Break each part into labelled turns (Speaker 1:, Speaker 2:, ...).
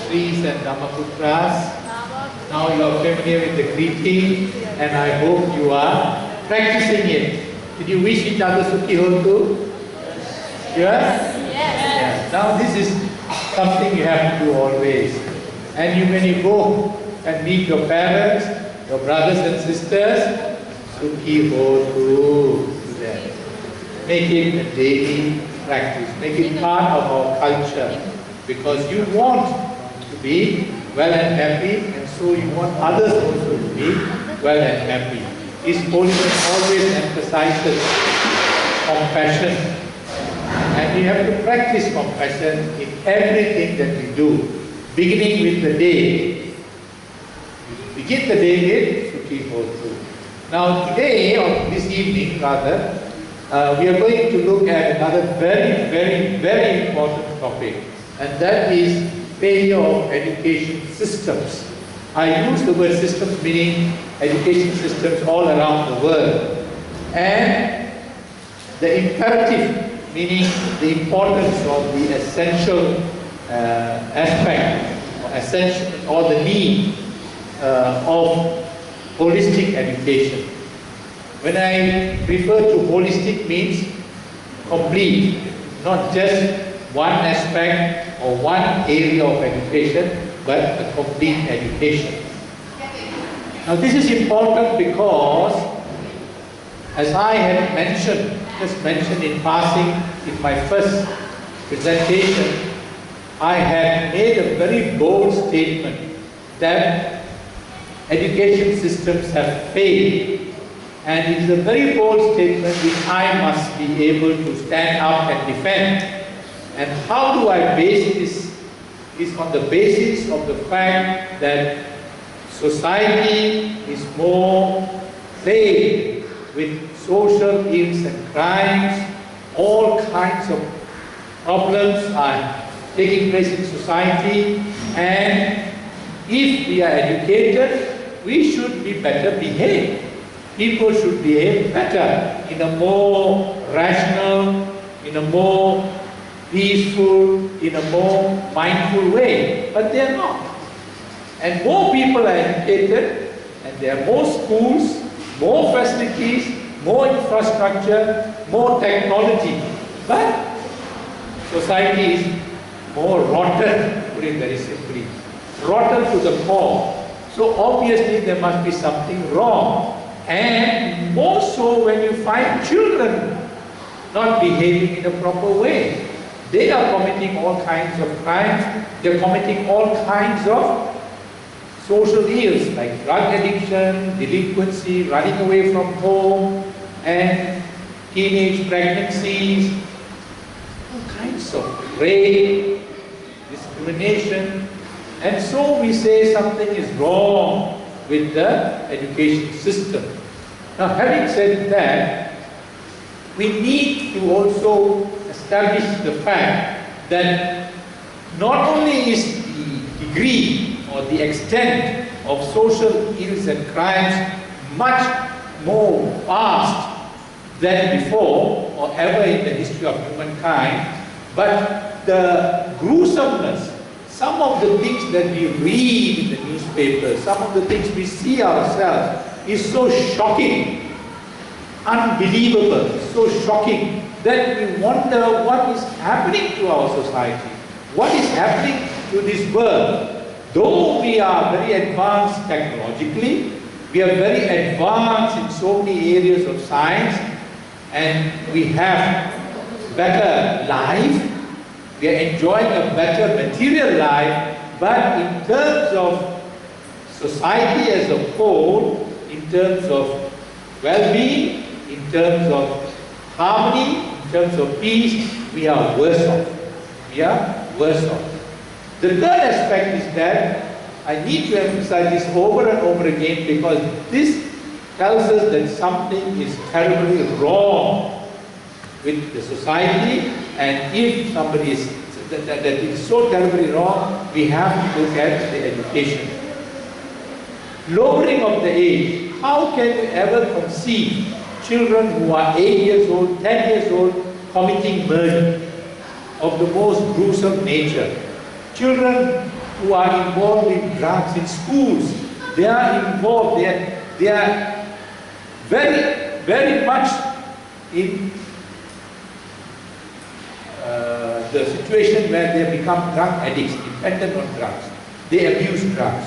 Speaker 1: Sris and Dhammaputras. Now you are familiar with the greeting, and I hope you are practicing it. Did you wish each other Sukhi Hontu? Yes? Yes. Now this is something you have to do always. And when you go and meet your parents, your brothers and sisters, Sukhi Hontu to them. Make it a daily practice. Make it part of our culture. Because you want to be well and happy, and so you want others also to be well and happy. His Holiness always emphasizes compassion. And we have to practice compassion in everything that we do. Beginning with the day. Begin the day with Sukhi Hontu. Now today, or this evening rather, we are going to look at another very, very, very important topic. And that is failure of education systems. I use the word systems meaning education systems all around the world. And the imperative meaning the importance of the essential aspect, or the need of holistic education. When I refer to holistic means complete, not just one aspect or one area of education, but a complete education. Now this is important because, as I had just mentioned in passing in my first presentation, I had made a very bold statement that education systems have failed. And it is a very bold statement which I must be able to stand up and defend. And how do I base this? Is on the basis of the fact that society is more plagued with social ills and crimes. All kinds of problems are taking place in society, and if we are educated, we should be better behaved. People should behave better, in a more rational, in a more peaceful, in a more mindful way. But they are not. And more people are educated, and there are more schools, more facilities, more infrastructure, more technology. But society is more rotten, put it very simply. Rotten to the core. So obviously there must be something wrong. And more so when you find children not behaving in a proper way. They are committing all kinds of crimes. They are committing all kinds of social ills like drug addiction, delinquency, running away from home, and teenage pregnancies, all kinds of rape, discrimination. And so we say something is wrong with the education system. Now, having said that, we need to also establish the fact that not only is the degree or the extent of social ills and crimes much more vast than before or ever in the history of humankind, but the gruesomeness, some of the things that we read in the newspapers, some of the things we see ourselves is so shocking, unbelievable, so shocking that we wonder what is happening to our society, what is happening to this world. Though we are very advanced technologically, we are very advanced in so many areas of science, and we have better life, we are enjoying a better material life, but in terms of society as a whole, in terms of well-being, in terms of harmony, in terms of peace, we are worse off. We are worse off. The third aspect is that I need to emphasize this over and over again because this tells us that something is terribly wrong with the society, and if somebody is that it is so terribly wrong, we have to look at the education. Lowering of the age. How can you ever conceive children who are 8 years old, 10 years old, committing murder of the most gruesome nature? Children who are involved in drugs in schools. They are involved, they are very, very much in the situation where they become drug addicts, dependent on drugs. They abuse drugs.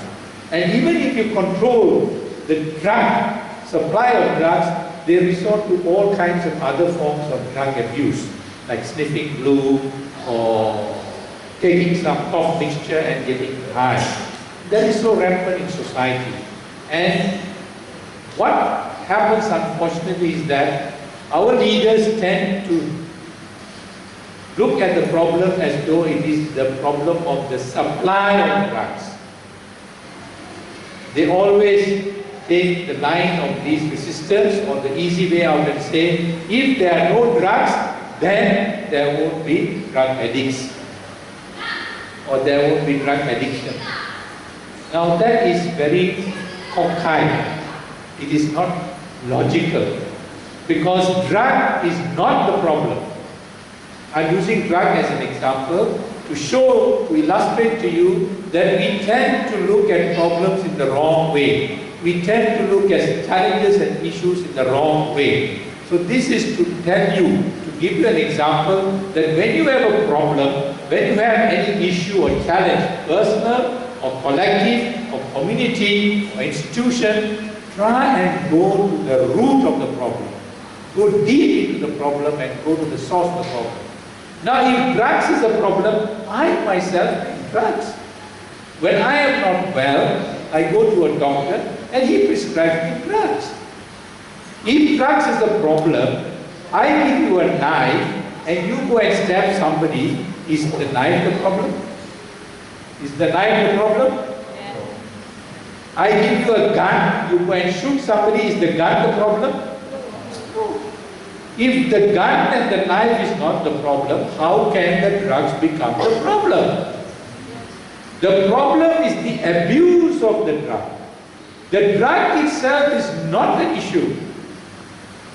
Speaker 1: And even if you control the drug, supply of drugs, they resort to all kinds of other forms of drug abuse, like sniffing glue or taking some cough mixture and getting high. That is so rampant in society. And what happens, unfortunately, is that our leaders tend to look at the problem as though it is the problem of the supply of drugs. They always take the line of least resistance, or the easy way out, and say, if there are no drugs, then there won't be drug addicts, or there won't be drug addiction. Now that is very cockeyed. It is not logical, because drug is not the problem. I'm using drug as an example to show, to illustrate to you that we tend to look at problems in the wrong way. We tend to look at challenges and issues in the wrong way. So this is to tell you, to give you an example, that when you have a problem, when you have any issue or challenge, personal or collective or community or institution, try and go to the root of the problem. Go deep into the problem and go to the source of the problem. Now, if drugs is a problem, I myself take drugs. When I am not well, I go to a doctor and he prescribes me drugs. If drugs is a problem, I give you a knife and you go and stab somebody. Is the knife the problem? Is the knife the problem? Yeah. I give you a gun, you go and shoot somebody. Is the gun the problem? No. If the gun and the knife is not the problem, how can the drugs become the problem? The problem is the abuse of the drug. The drug itself is not the issue.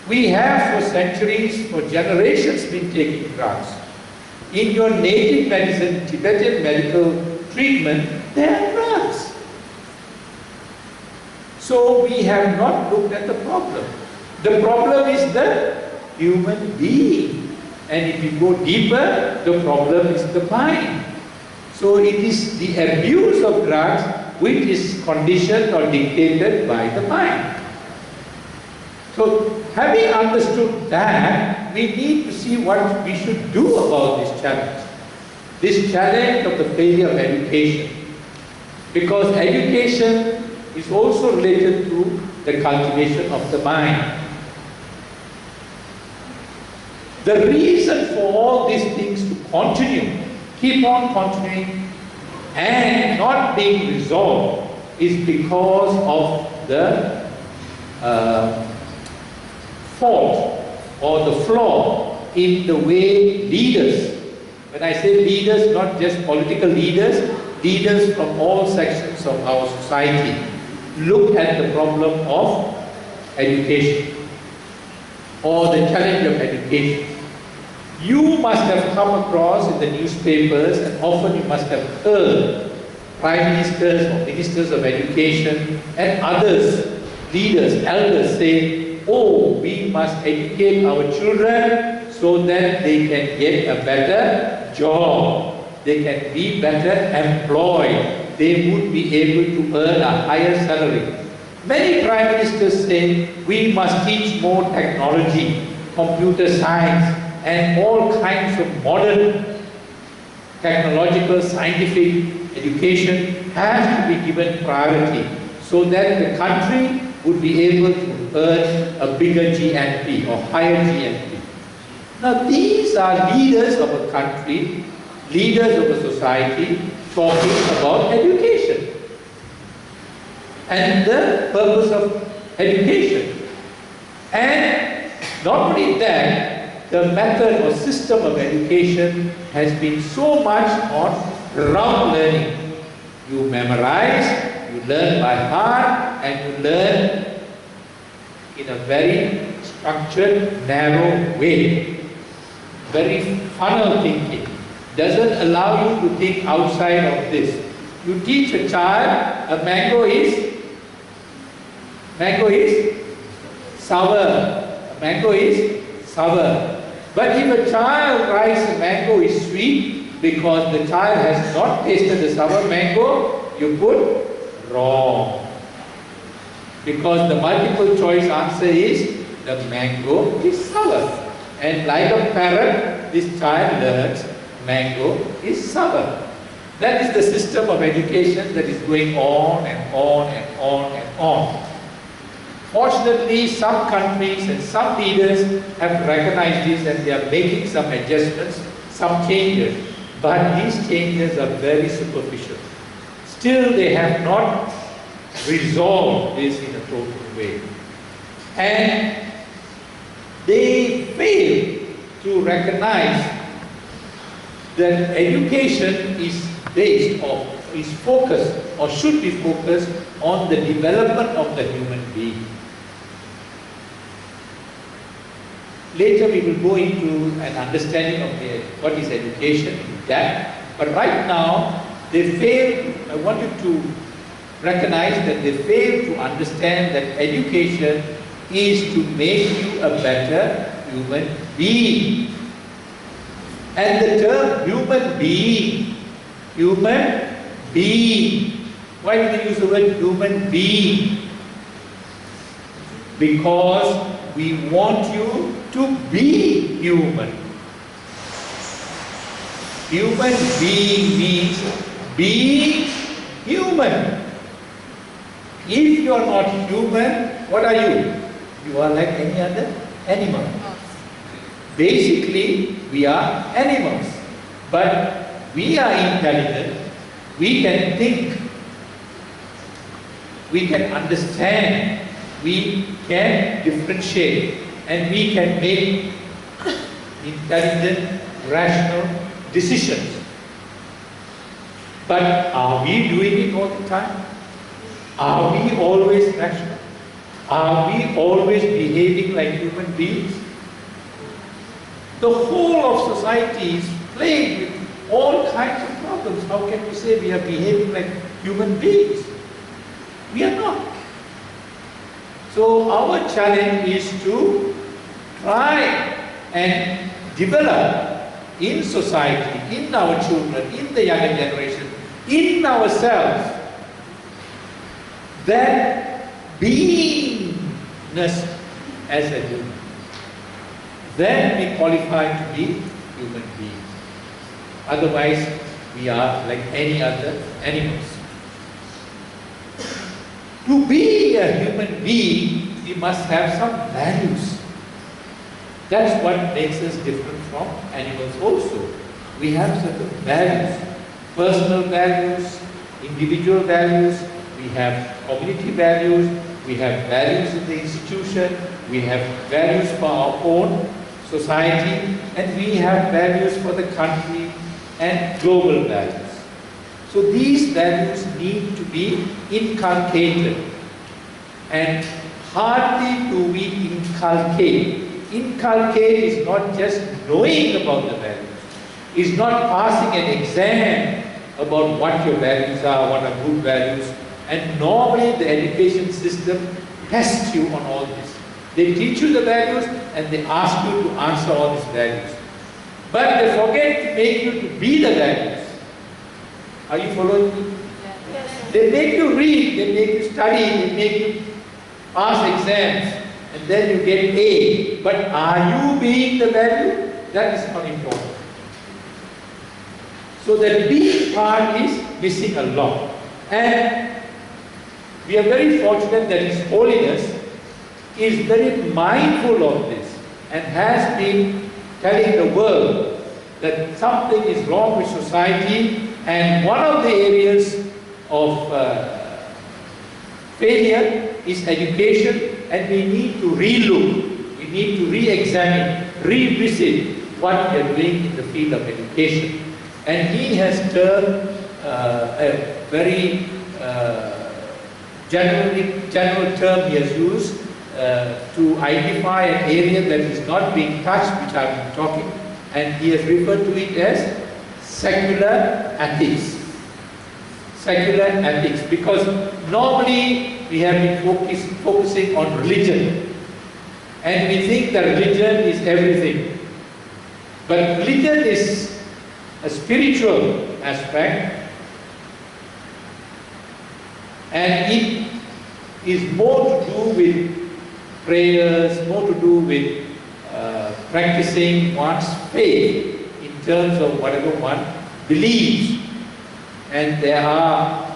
Speaker 1: We have for centuries, for generations been taking drugs. In your native medicine, Tibetan medical treatment, there are drugs. So we have not looked at the problem. The problem is the human being. And if you go deeper, the problem is the mind. So it is the abuse of drugs which is conditioned or dictated by the mind. So having understood that, we need to see what we should do about this challenge. This challenge of the failure of education. Because education is also related to the cultivation of the mind. The reason for all these things to continue, keep on continuing and not being resolved, is because of the fault or the flaw in the way leaders, when I say leaders, not just political leaders, leaders from all sections of our society, look at the problem of education or the challenge of education. You must have come across in the newspapers, and often you must have heard prime ministers or ministers of education and others, leaders, elders say, oh, we must educate our children so that they can get a better job, they can be better employed, they would be able to earn a higher salary. Many prime ministers say, we must teach more technology, computer science, and all kinds of modern technological, scientific education has to be given priority so that the country would be able to earn a bigger GNP or higher GNP. Now these are leaders of a country, leaders of a society talking about education and the purpose of education. And not only that, the method or system of education has been so much on rote learning. You memorize, you learn by heart, and you learn in a very structured, narrow way. Very funnel thinking. Doesn't allow you to think outside of this. You teach a child, a mango is sour. A mango is sour. But if a child writes a mango is sweet, because the child has not tasted the sour mango, you put wrong. Because the multiple choice answer is the mango is sour. And like a parrot, this child learns mango is sour. That is the system of education that is going on and on and on and on. Fortunately, some countries and some leaders have recognized this and they are making some adjustments, some changes. But these changes are very superficial. Still, they have not resolved this in a total way. And they fail to recognize that education is based or is focused or should be focused on the development of the human being. Later we will go into an understanding of what is education in depth, but right now they fail. I want you to recognize that they fail to understand that education is to make you a better human being. And the term human being, why do they use the word human being? Because we want you to be human. Human being means being human. If you are not human, what are you? You are like any other animal. Basically, we are animals. But we are intelligent. We can think. We can understand. We can differentiate. And we can make intelligent, rational decisions. But are we doing it all the time? Are we always rational? Are we always behaving like human beings? The whole of society is plagued with all kinds of problems. How can we say we are behaving like human beings? We are not. So our challenge is to try and develop in society, in our children, in the younger generation, in ourselves, that beingness as a human. Then we qualify to be human beings. Otherwise, we are like any other animals. To be a human being, we must have some values. That's what makes us different from animals also. We have certain values, personal values, individual values, we have community values, we have values in the institution, we have values for our own society, and we have values for the country and global values. So these values need to be inculcated, and hardly do we inculcate. Inculcate is not just knowing about the values. It's not passing an exam about what your values are, what are good values. And normally the education system tests you on all this. They teach you the values and they ask you to answer all these values. But they forget to make you to be the values. Are you following me? Yes. They make you read, they make you study, they make you pass exams, and then you get A. But are you being the value? That is not important. So the being part is missing a lot. And we are very fortunate that His Holiness is very mindful of this and has been telling the world that something is wrong with society, and one of the areas of failure is education, and we need to relook, we need to re-examine, revisit what we are doing in the field of education. And he has termed a very general term he has used to identify an area that is not being touched, which I have been talking, and he has referred to it as secular ethics. secular ethics, because normally we have been focusing on religion, and we think that religion is everything. But religion is a spiritual aspect, and it is more to do with prayers, more to do with practicing one's faith in terms of whatever one believes. And there are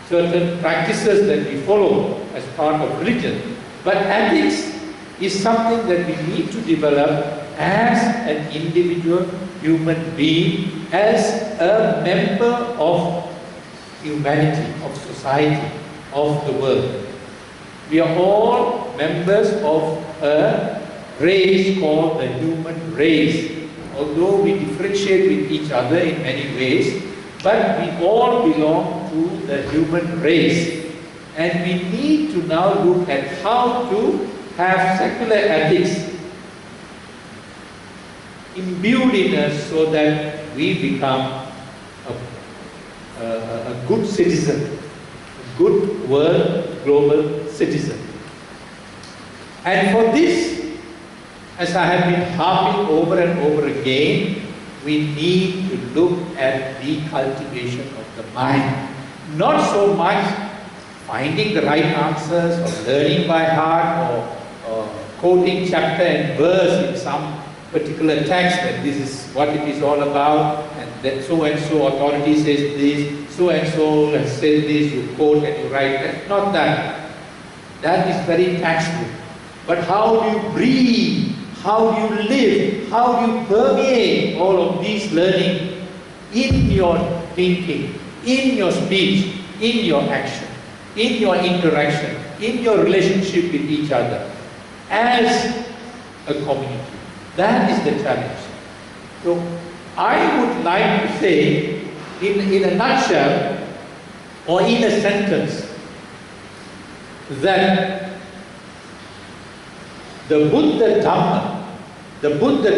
Speaker 1: certain practices that we follow as part of religion. But ethics is something that we need to develop as an individual human being, as a member of humanity, of society, of the world. We are all members of a race called the human race. Although we differentiate with each other in many ways, but we all belong to the human race. And we need to now look at how to have secular ethics imbued in us so that we become a good citizen, a good world, global citizen. And for this, as I have been harping over and over again, we need to look at the cultivation of the mind. Not so much finding the right answers or learning by heart or quoting chapter and verse in some particular text that this is what it is all about, and that so and so authority says this, so and so has said this, you quote and you write. That's not that. That is very textbook. But how do you breathe? How do you live? How do you permeate all of these learning in your thinking, in your speech, in your action, in your interaction, in your relationship with each other, as a community? That is the challenge. So I would like to say, in a nutshell, or in a sentence, that the Buddha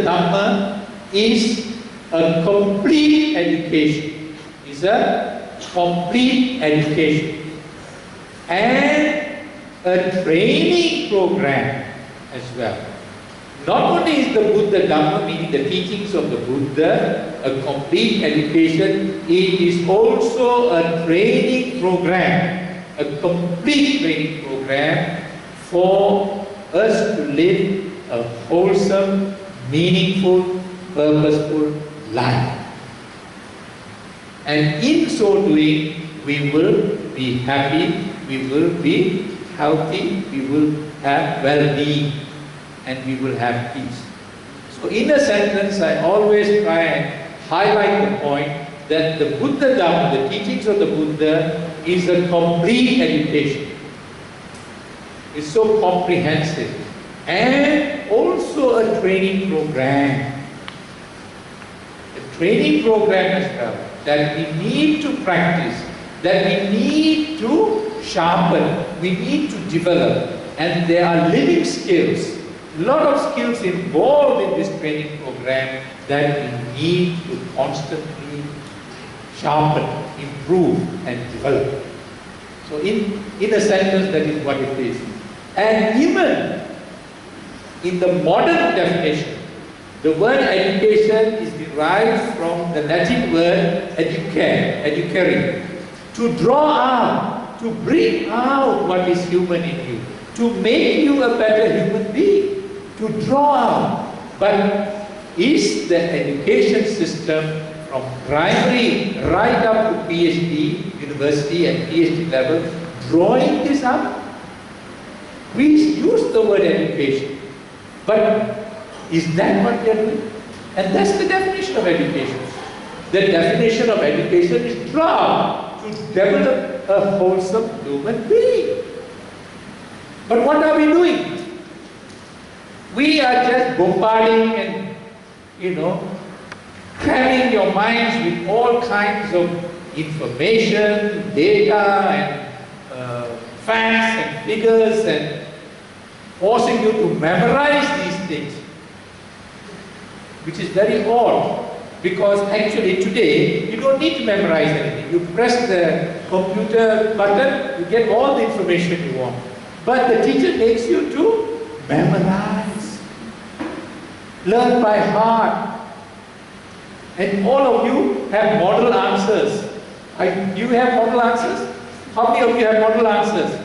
Speaker 1: Dhamma is a complete education. Is a complete education. And a training program as well. Not only is the Buddha Dhamma, meaning the teachings of the Buddha, a complete education, it is also a training program, a complete training program for us to live a wholesome, meaningful, purposeful life. And in so doing, we will be happy, we will be healthy, we will have well-being, and we will have peace. So in a sentence, I always try and highlight the point that the Buddha Dhamma, the teachings of the Buddha, is a complete education. It's so comprehensive. And also a training program. A training program as well, that we need to practice, that we need to sharpen, we need to develop. And there are living skills, a lot of skills involved in this training program that we need to constantly sharpen, improve and develop. So in a sentence, that is what it is. And even in the modern definition, the word education is derived from the Latin word educare, to draw out, to bring out what is human in you, to make you a better human being, to draw out. But is the education system from primary right up to PhD, university and PhD level, drawing this up? We use the word education, but is that what we are doing? And that's the definition of education. The definition of education is draw to develop a wholesome human being. But what are we doing? We are just bombarding and, cramming your minds with all kinds of information, data and facts and figures, and forcing you to memorize these things, which is very odd. Because actually today, you don't need to memorize anything. You press the computer button, you get all the information you want. But the teacher makes you to memorize, learn by heart. And all of you have model answers. Do you have model answers? How many of you have model answers?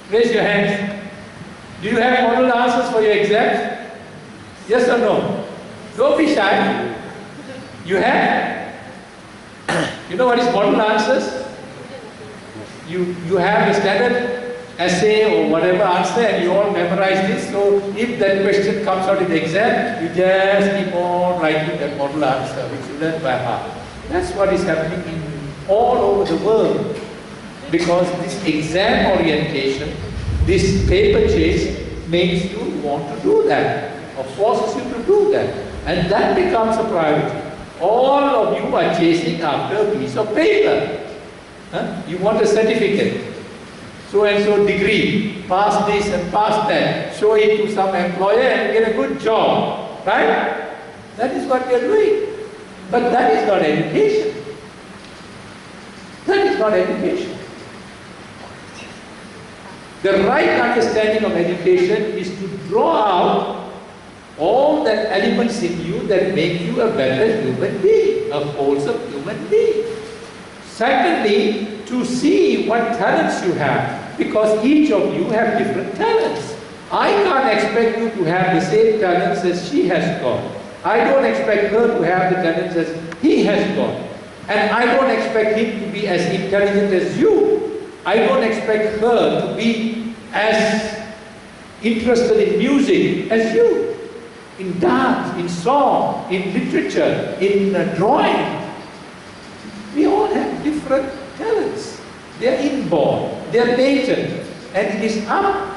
Speaker 1: Raise your hands. Do you have model answers for your exams? Yes or no? Don't be shy. You have? You know what is model answers? You have a standard essay or whatever answer and you all memorize this. So if that question comes out in the exam, you just keep on writing that model answer which you learn by heart. That's what is happening in all over the world. Because this exam orientation, this paper chase makes you want to do that or forces you to do that. And that becomes a priority. All of you are chasing after a piece of paper. You want a certificate. So and so degree, pass this and pass that. Show it to some employer and get a good job. Right? That is what we are doing. But that is not education. That is not education. The right understanding of education is to draw out all the elements in you that make you a better human being, a wholesome human being. Secondly, to see what talents you have, because each of you have different talents. I can't expect you to have the same talents as she has got. I don't expect her to have the talents as he has got. And I don't expect him to be as intelligent as you. I don't expect her to be as interested in music as you, in dance, in song, in literature, in drawing. We all have different talents. They are inborn, they are latent, and it is up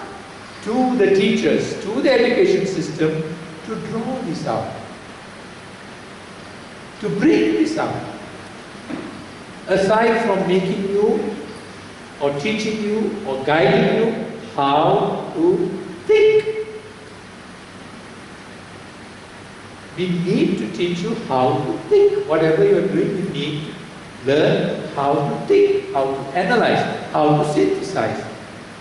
Speaker 1: to the teachers, to the education system to draw this out, to bring this out. Aside from making you or teaching you or guiding you how to think. We need to teach you how to think. Whatever you are doing, you need to learn how to think, how to analyze, how to synthesize.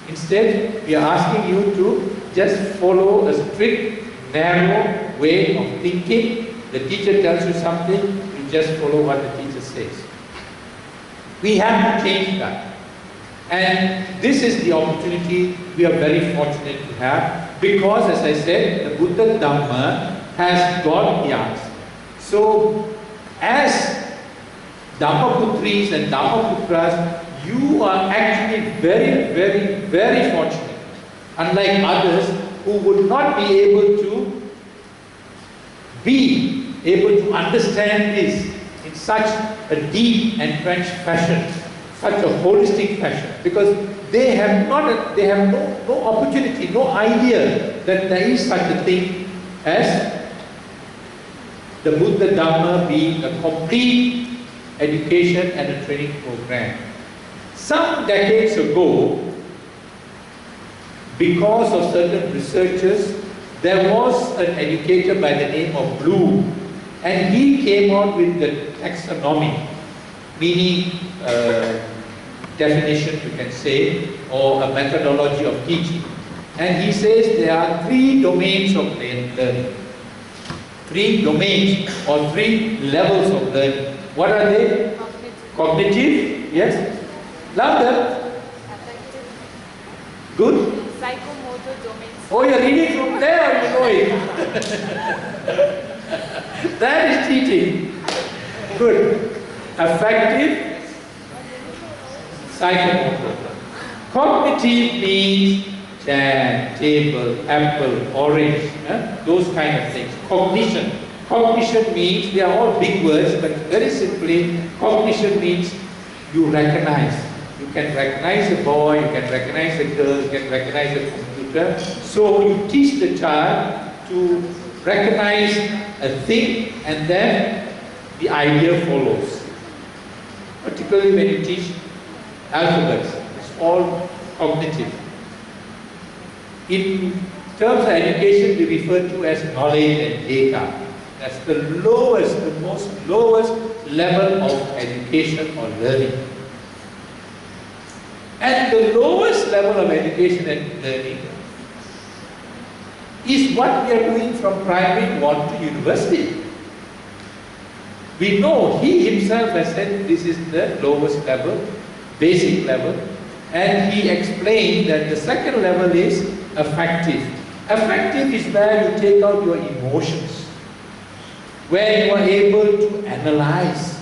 Speaker 1: Instead, we are asking you to just follow a strict, narrow way of thinking. The teacher tells you something, you just follow what the teacher says. We have to change that. And this is the opportunity we are very fortunate to have, because, as I said, the Buddha Dhamma has got the answer. So, as Dhammaputris and Dhammaputras, you are actually very, very, very fortunate, unlike others who would not be able to understand this in such a deep, entrenched fashion, such a holistic fashion, because they have no opportunity, no idea that there is such a thing as the Buddha Dhamma being a complete education and a training program. Some decades ago, because of certain researchers, there was an educator by the name of Bloom, and he came out with the taxonomy, meaning definition, you can say, or a methodology of teaching. And he says there are 3 domains of learning. 3 domains or 3 levels of learning. What are they? Cognitive, yes. Louder.
Speaker 2: Affective.
Speaker 1: Good.
Speaker 2: Psychomotor domains.
Speaker 1: Oh, you're reading from there or you know it? That is teaching. Good. Affective. Psychomotor. Cognitive means chair, table, apple, orange, those kind of things. Cognition. Cognition means, they are all big words, but very simply, cognition means you recognize. You can recognize a boy, you can recognize a girl, you can recognize a computer. So you teach the child to recognize a thing and then the idea follows. Particularly when you teach alphabets, it's all cognitive. In terms of education, we refer to as knowledge and data. That's the lowest, the most lowest level of education or learning. And the lowest level of education and learning is what we are doing from primary 1 to university. We know he himself has said this is the lowest level, basic level, and he explained that the second level is affective. Affective is where you take out your emotions, where you are able to analyze,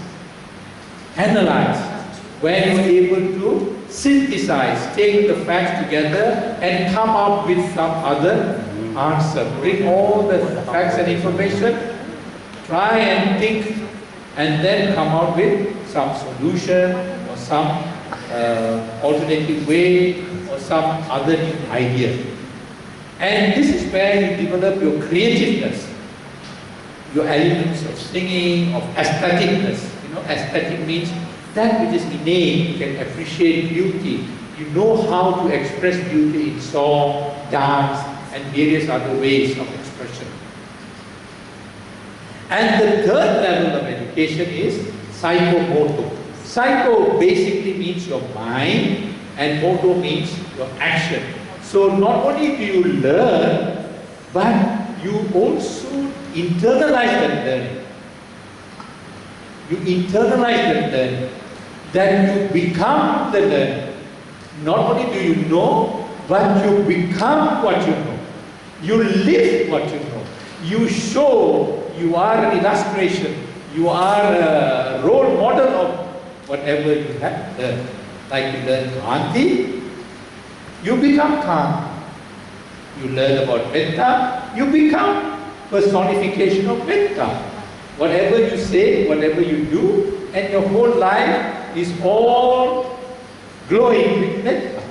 Speaker 1: where you are able to synthesize, take the facts together and come up with some other answer. Bring all the facts and information, try and think, and then come out with some solution or some alternative way or some other new idea. And this is where you develop your creativeness, your elements of singing, of aestheticness. You know, aesthetic means that which is innate. You can appreciate beauty. You know how to express beauty in song, dance, and various other ways of expression. And the third level of education is psychomotor. Psycho basically means your mind, and motor means your action. So not only do you learn, but you also internalize that learning. You internalize that learning. Then you become the learner. Not only do you know, but you become what you know. You live what you know. You show, you are an illustration. You are a role model of whatever you have learned. Like you learn Kanti, you become calm. You learn about metta, you become personification of metta. Whatever you say, whatever you do, and your whole life is all glowing with metta.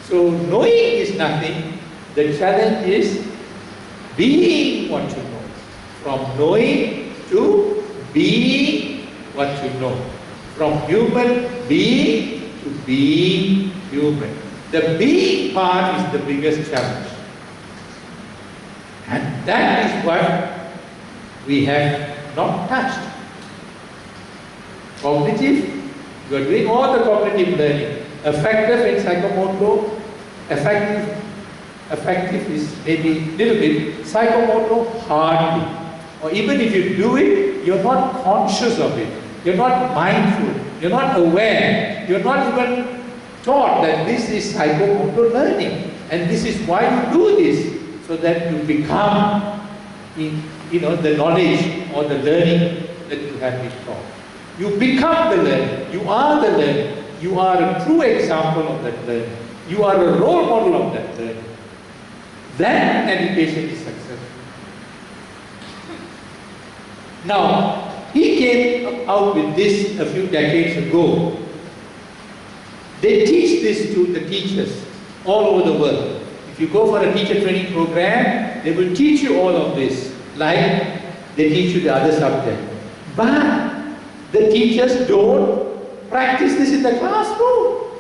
Speaker 1: So knowing is nothing. The challenge is being what you know. From knowing to being what you know. From human being to being human. The being part is the biggest challenge. And that is what we have not touched. Cognitive, you are doing all the cognitive learning. Affective and psychomotor. Affective is maybe a little bit. Psychomotor, hardly. Or even if you do it, you're not conscious of it. You're not mindful. You're not aware. You're not even taught that this is psychomotor learning. And this is why you do this. So that you become, the knowledge or the learning that you have been taught. You become the learner. You are the learner. You are a true example of that learning. You are a role model of that learning. Then education is successful. Now, he came out with this a few decades ago. They teach this to the teachers all over the world. If you go for a teacher training program, they will teach you all of this, like they teach you the other subject. But the teachers don't practice this in the classroom.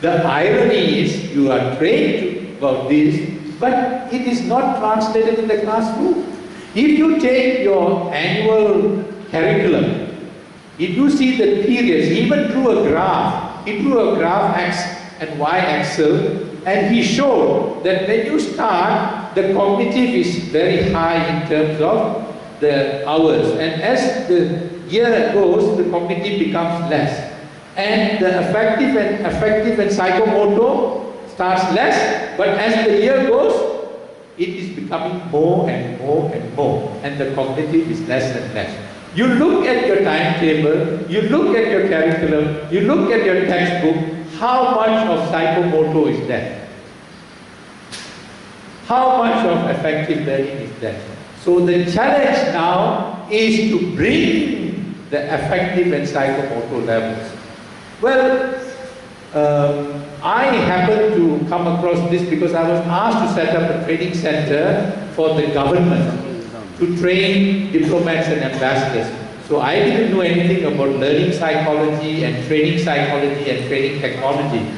Speaker 1: The irony is, you are trained about this, but it is not translated in the classroom. If you take your annual curriculum, if you see the periods, he even drew a graph. He drew a graph X and Y axis, and he showed that when you start, the cognitive is very high in terms of the hours, and as the year goes, the cognitive becomes less. And the affective and psychomotor starts less, but as the year goes, it is becoming more and more and more, and the cognitive is less and less. You look at your timetable, you look at your curriculum, you look at your textbook, how much of psychomotor is there? How much of effective learning is there? So the challenge now is to bring the affective and psychomotor levels. Well, I happened to come across this because I was asked to set up a training center for the government to train diplomats and ambassadors. So I didn't know anything about learning psychology and training technology.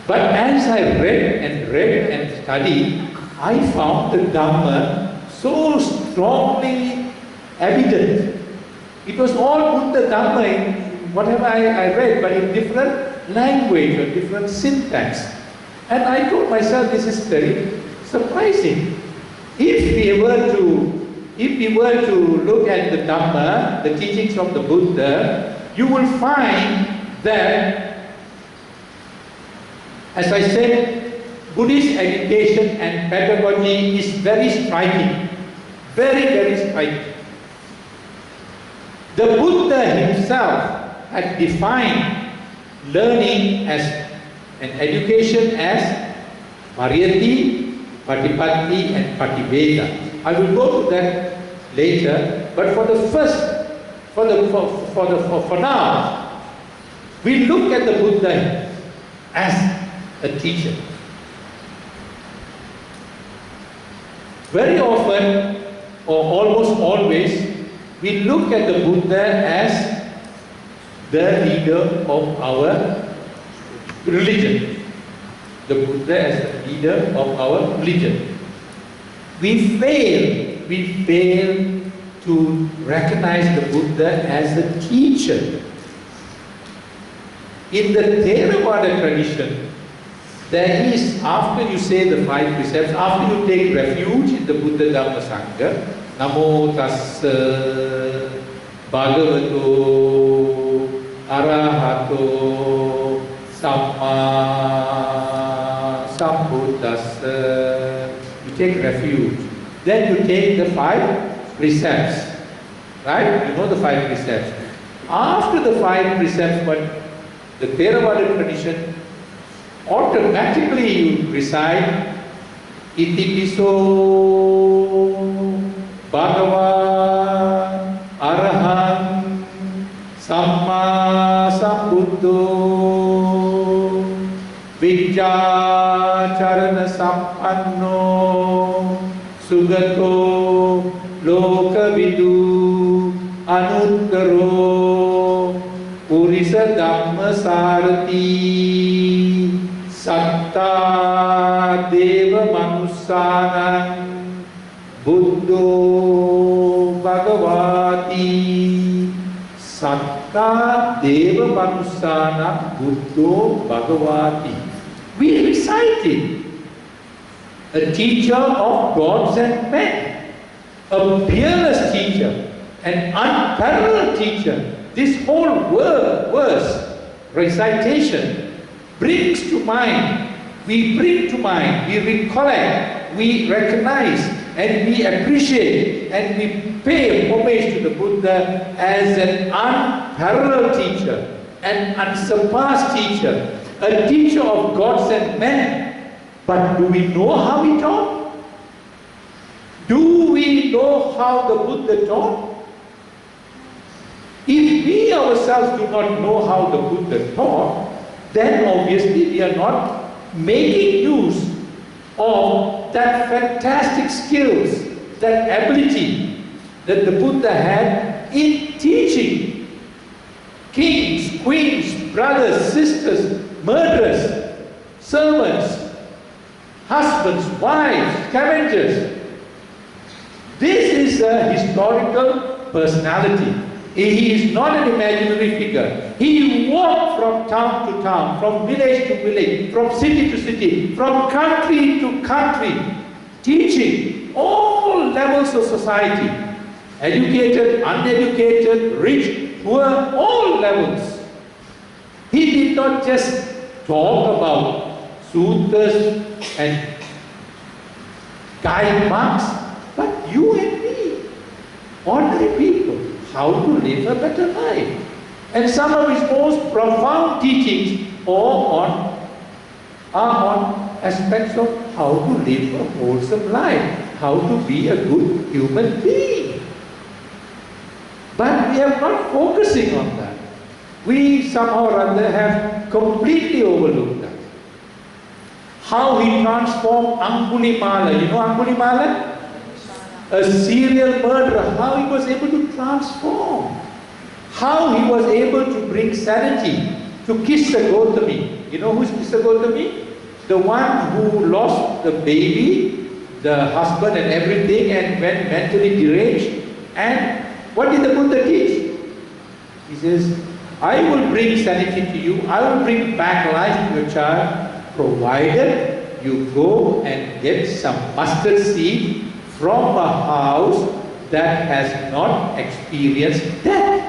Speaker 1: But as I read and studied, I found the Dhamma so strongly evident. It was all Buddha Dhamma in whatever I read, but in different language or different syntax. And I told myself, this is very surprising. If we were to look at the Dhamma, the teachings of the Buddha, you will find that, as I said, Buddhist education and pedagogy is very striking. Very, very striking. The Buddha himself had defined learning as an education as Pariyati, Patipatti and Pativeda. I will go to that later, but for now, we look at the Buddha as a teacher. Very often, or almost always, we look at the Buddha as the leader of our religion. The Buddha as the leader of our religion. We fail to recognize the Buddha as a teacher. In the Theravada tradition, there is, after you say the 5 precepts, after you take refuge in the Buddha Dhamma Sangha, Namo Tassa Bhagavato Arahato Samma Sambuddhassa, you take refuge. Then you take the 5 precepts. Right? You know the 5 precepts. After the 5 precepts, but the Theravada tradition, automatically you recite Iti Piso Bhagava Araham Samma Sambuddho Vijja Charana Sampanno Sugato Lokavidu Anuttaro Purisa Dhamma Sarati Satta Deva Manussanam Buddho Bhagavati. Satta Deva Manussanam Buddho Bhagavati. We recite it. A teacher of gods and men. A peerless teacher. An unparalleled teacher. This whole verse, recitation, brings to mind, we bring to mind, we recollect, we recognize, and we appreciate, and we pay homage to the Buddha as an unparalleled teacher, an unsurpassed teacher, a teacher of gods and men. But do we know how he taught? Do we know how the Buddha taught? If we ourselves do not know how the Buddha taught, then obviously we are not making use of that fantastic skills, that ability that the Buddha had in teaching kings, queens, brothers, sisters, murderers, servants, husbands, wives, scavengers. This is a historical personality. He is not an imaginary figure. He walked from town to town, from village to village, from city to city, from country to country, teaching all levels of society. Educated, uneducated, rich, poor, all levels. He did not just talk about sutras and guide marks, but you and me, ordinary people, how to live a better life. And some of his most profound teachings are on aspects of how to live a wholesome life, how to be a good human being. But we are not focusing on that. We somehow or other have completely overlooked that. How he transformed Angulimala. You know Angulimala? A serial murderer. How he was able to transform. How he was able to bring sanity to Kissa Gautami. You know who's Kissa Gautami? The one who lost the baby, the husband and everything, and went mentally deranged. And what did the Buddha teach? He says, I will bring sanity to you, I will bring back life to your child, provided you go and get some mustard seed from a house that has not experienced death.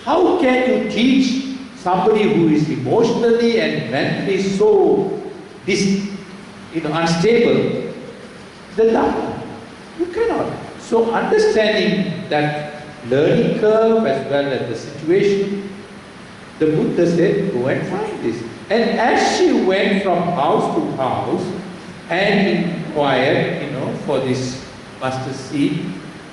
Speaker 1: How can you teach somebody who is emotionally and mentally so unstable the Dharma? You cannot. So understanding that learning curve as well as the situation, the Buddha said, go and find this. And as she went from house to house and inquired, for this mustard seed,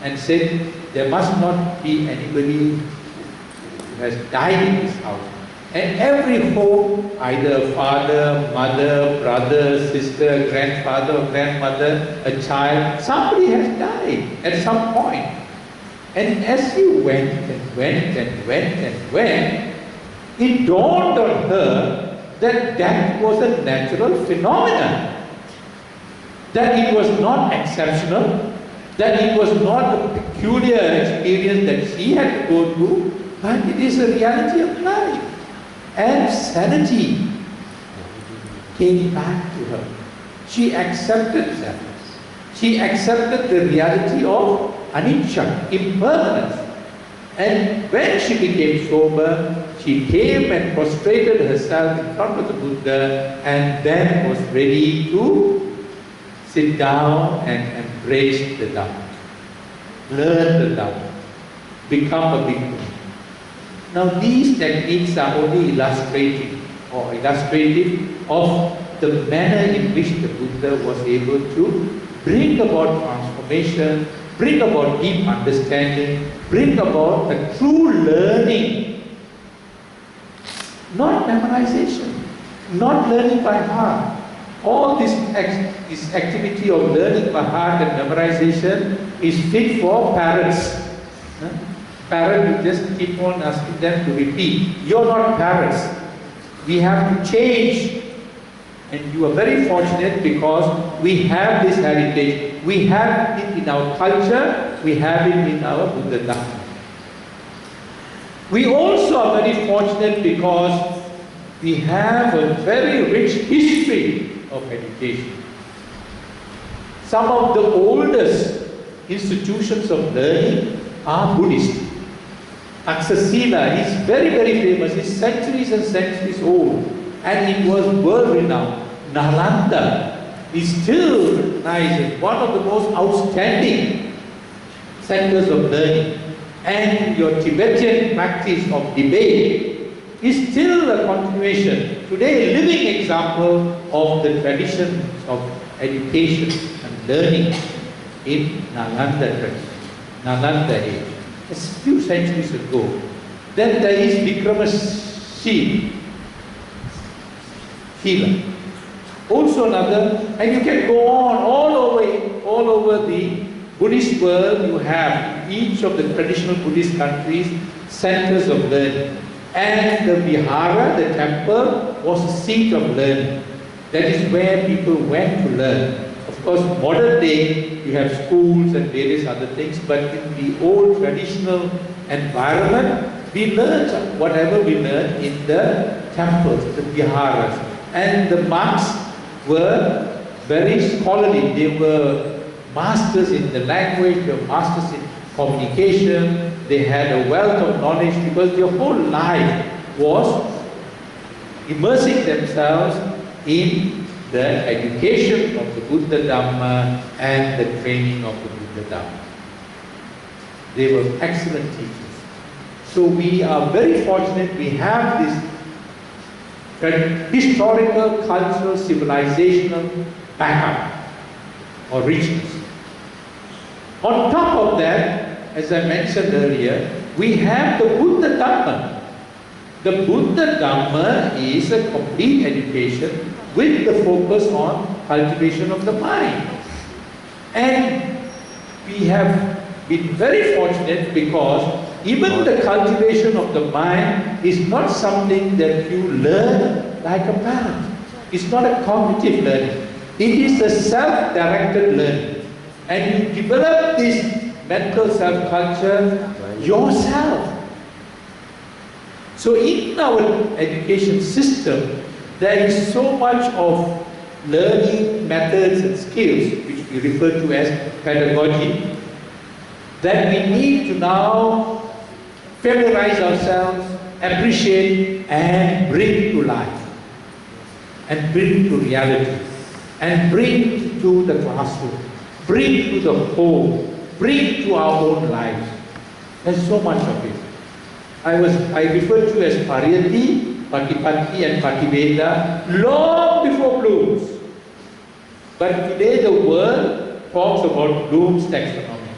Speaker 1: and said, there must not be anybody who has died in this house. And every home, either father, mother, brother, sister, grandfather or grandmother, a child, somebody has died at some point. And as he went and went and went and went, it dawned on her that that was a natural phenomenon. That it was not exceptional, that it was not a peculiar experience that she had to go through, but it is a reality of life. And sanity came back to her. She accepted that. She accepted the reality of anicca, impermanence. And when she became sober, she came and prostrated herself in front of the Buddha and then was ready to sit down and embrace the Dhamma, learn the Dhamma, become a bhikkhu. Now these techniques are only illustrative of the manner in which the Buddha was able to bring about transformation, bring about deep understanding, bring about a true learning, not memorization, not learning by heart. All this activity of learning by heart and memorization is fit for parents. Parents will just keep on asking them to repeat. You're not parents. We have to change. And you are very fortunate because we have this heritage. We have it in our culture. We have it in our Buddha Dhamma. We also are very fortunate because we have a very rich history of education. Some of the oldest institutions of learning are Buddhist. Aksasila is very, very famous. It's centuries and centuries old. And it was world renowned. Nalanda is still recognized as one of the most outstanding centers of learning. And your Tibetan practice of debate is still a continuation. Today, a living example of the traditions of education and learning in Nalanda tradition, Nalanda age. A few centuries ago. Then there is Kumaraseri, also another, and you can go on all over the Buddhist world. You have in each of the traditional Buddhist countries centers of learning, and the vihara, the temple, was a seat of learning. That is where people went to learn. Of course, modern day, you have schools and various other things, but in the old traditional environment, we learned whatever we learned in the temples, the viharas. And the monks were very scholarly. They were masters in the language, they were masters in communication. They had a wealth of knowledge because their whole life was immersing themselves in the education of the Buddha Dhamma and the training of the Buddha Dhamma. They were excellent teachers. So we are very fortunate we have this historical, cultural, civilizational backup or richness. On top of that, as I mentioned earlier, we have the Buddha Dhamma. The Buddha Dhamma is a complete education with the focus on cultivation of the mind. And we have been very fortunate because even the cultivation of the mind is not something that you learn like a parent. It's not a cognitive learning. It is a self-directed learning. And you develop this mental self-culture yourself. So in our education system, there is so much of learning methods and skills, which we refer to as pedagogy, that we need to now familiarize ourselves, appreciate, and bring to life, and bring to reality, and bring to the classroom, bring to the home, bring to our own lives. There's so much of it. I refer to as Pariyati, Patipatti and Pativeda long before Bloom's. But today the world talks about Bloom's taxonomy.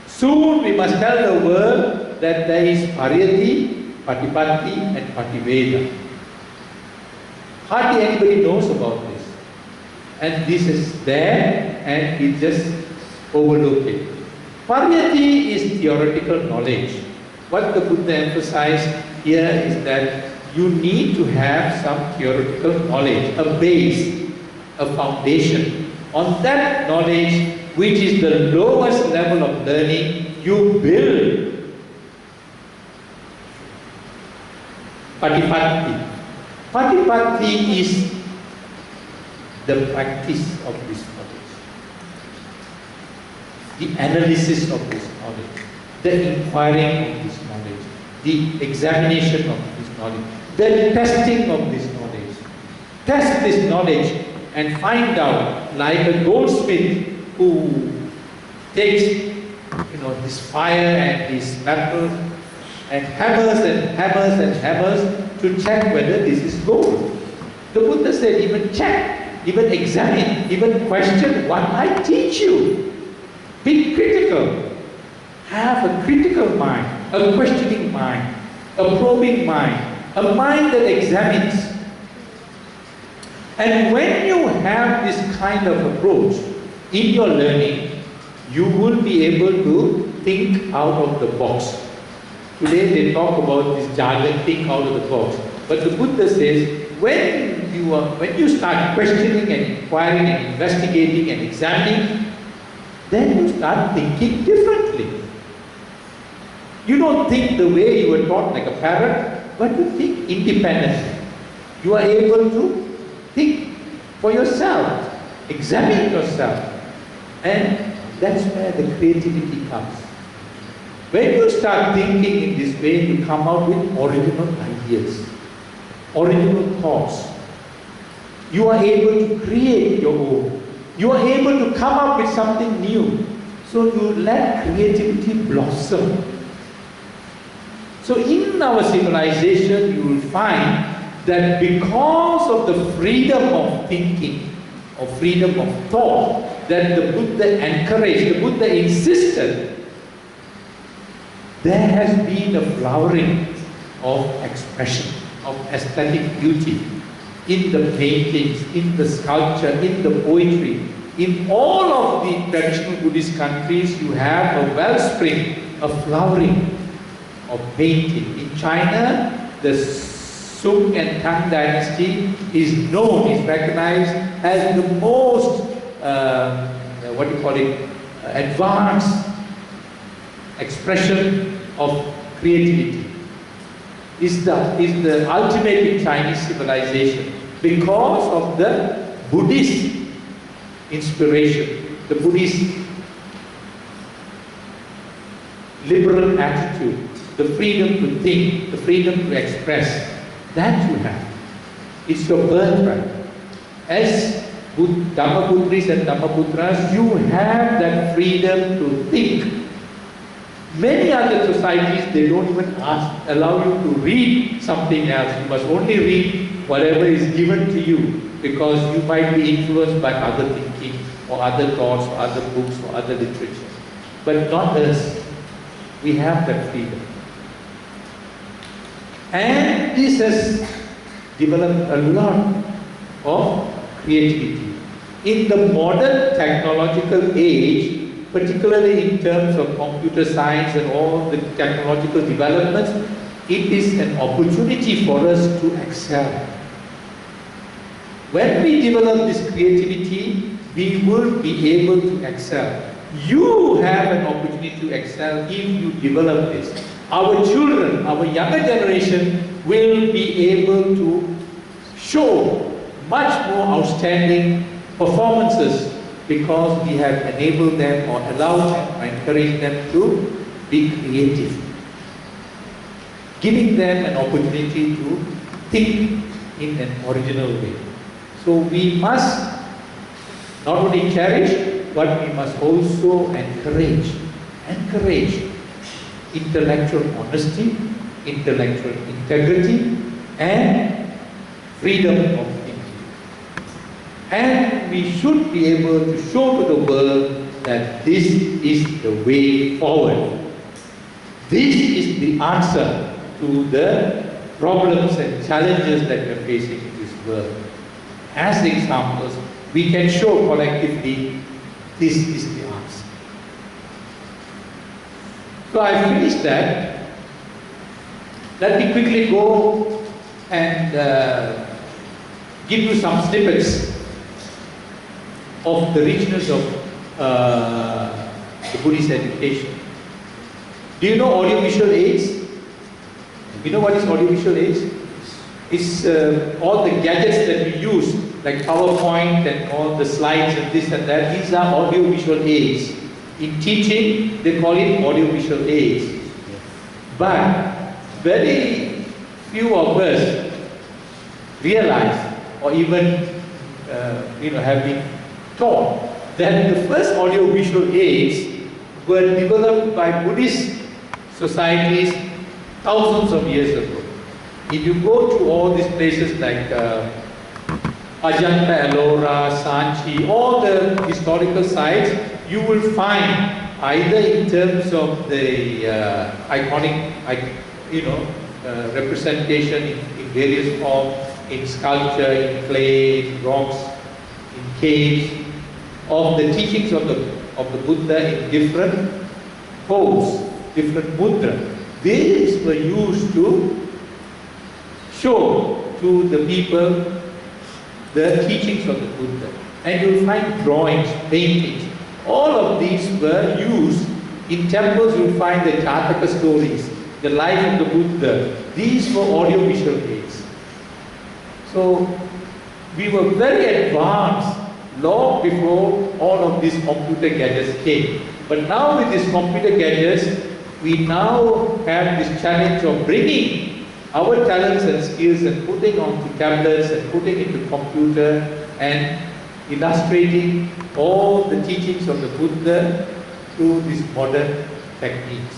Speaker 1: Soon we must tell the world that there is Pariyati, Patipatti and Pativeda. Hardly anybody knows about this. And this is there and we just overlook it. Pariyati is theoretical knowledge. What the Buddha emphasized here is that you need to have some theoretical knowledge, a base, a foundation. On that knowledge, which is the lowest level of learning, you build Patipatti. Patipatti is the practice of this knowledge, the analysis of this knowledge, the inquiring of this knowledge, the examination of this knowledge, the testing of this knowledge. Test this knowledge and find out, like a goldsmith who takes, this fire and this metal and hammers and hammers and hammers to check whether this is gold. The Buddha said, even check, even examine, even question what I teach you. Be critical. Have a critical mind, a questioning mind, a probing mind, a mind that examines. And when you have this kind of approach in your learning, you will be able to think out of the box. Today they talk about this jargon, think out of the box. But the Buddha says, when you start questioning and inquiring and investigating and examining, then you start thinking differently. You don't think the way you were taught like a parrot, but you think independently. You are able to think for yourself, examine yourself, and that's where the creativity comes. When you start thinking in this way, you come out with original ideas, original thoughts. You are able to create your own. You are able to come up with something new. So you let creativity blossom. So in our civilization, you will find that because of the freedom of thinking, or freedom of thought, that the Buddha encouraged, the Buddha insisted, there has been a flowering of expression, of aesthetic beauty, in the paintings, in the sculpture, in the poetry. In all of the traditional Buddhist countries, you have a wellspring, a flowering of painting. In China, the Sung and Tang dynasty is known, is recognized as the most, advanced expression of creativity. Is the ultimate in Chinese civilization because of the Buddhist inspiration, the Buddhist liberal attitude, the freedom to think, the freedom to express. That you have. It's your birthright. As Dhammaputris and Dhammaputras, you have that freedom to think. Many other societies, they don't even allow you to read something else. You must only read whatever is given to you, because you might be influenced by other thinking or other thoughts or other books or other literature. But not us. We have that freedom. And this has developed a lot of creativity. In the modern technological age, particularly in terms of computer science and all the technological developments, it is an opportunity for us to excel. When we develop this creativity, we will be able to excel. You have an opportunity to excel if you develop this. Our children, our younger generation will be able to show much more outstanding performances because we have enabled them or allowed them or encouraged them to be creative. Giving them an opportunity to think in an original way. So we must not only cherish, but we must also encourage intellectual honesty, intellectual integrity, and freedom of thinking. And we should be able to show to the world that this is the way forward. This is the answer to the problems and challenges that we are facing in this world. As examples, we can show collectively this is the answer. So I finished that. Let me quickly go and give you some snippets of the richness of the Buddhist education. Do you know audiovisual aids? You know what is audiovisual aids? It's all the gadgets that we use, like PowerPoint and all the slides and this and that. These are audiovisual aids. In teaching, they call it audiovisual aids. But very few of us realize, or even have been taught, that the first audiovisual aids were developed by Buddhist societies thousands of years ago. If you go to all these places like Ajanta, Ellora, Sanchi, all the historical sites, you will find either in terms of the iconic, representation in various forms, in sculpture, in clay, in rocks, in caves, of the teachings of the Buddha in different poses, different mudra. These were used to show to the people the teachings of the Buddha. And you'll find drawings, paintings. All of these were used in temples. You'll find the Jataka stories, the life of the Buddha. These were audiovisual aids. So we were very advanced long before all of these computer gadgets came. But now with these computer gadgets, we now have this challenge of bringing our talents and skills and putting onto tablets and putting into computer and illustrating all the teachings of the Buddha through these modern techniques.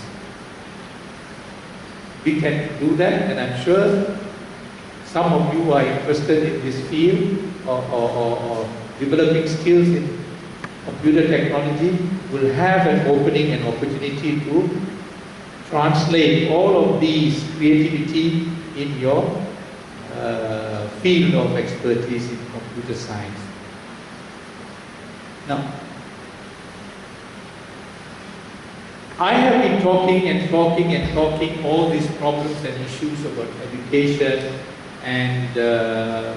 Speaker 1: We can do that, and I'm sure some of you are interested in this field or developing skills in computer technology will have an opening and opportunity to translate all of these creativity in your field of expertise in computer science. Now, I have been talking all these problems and issues about education and the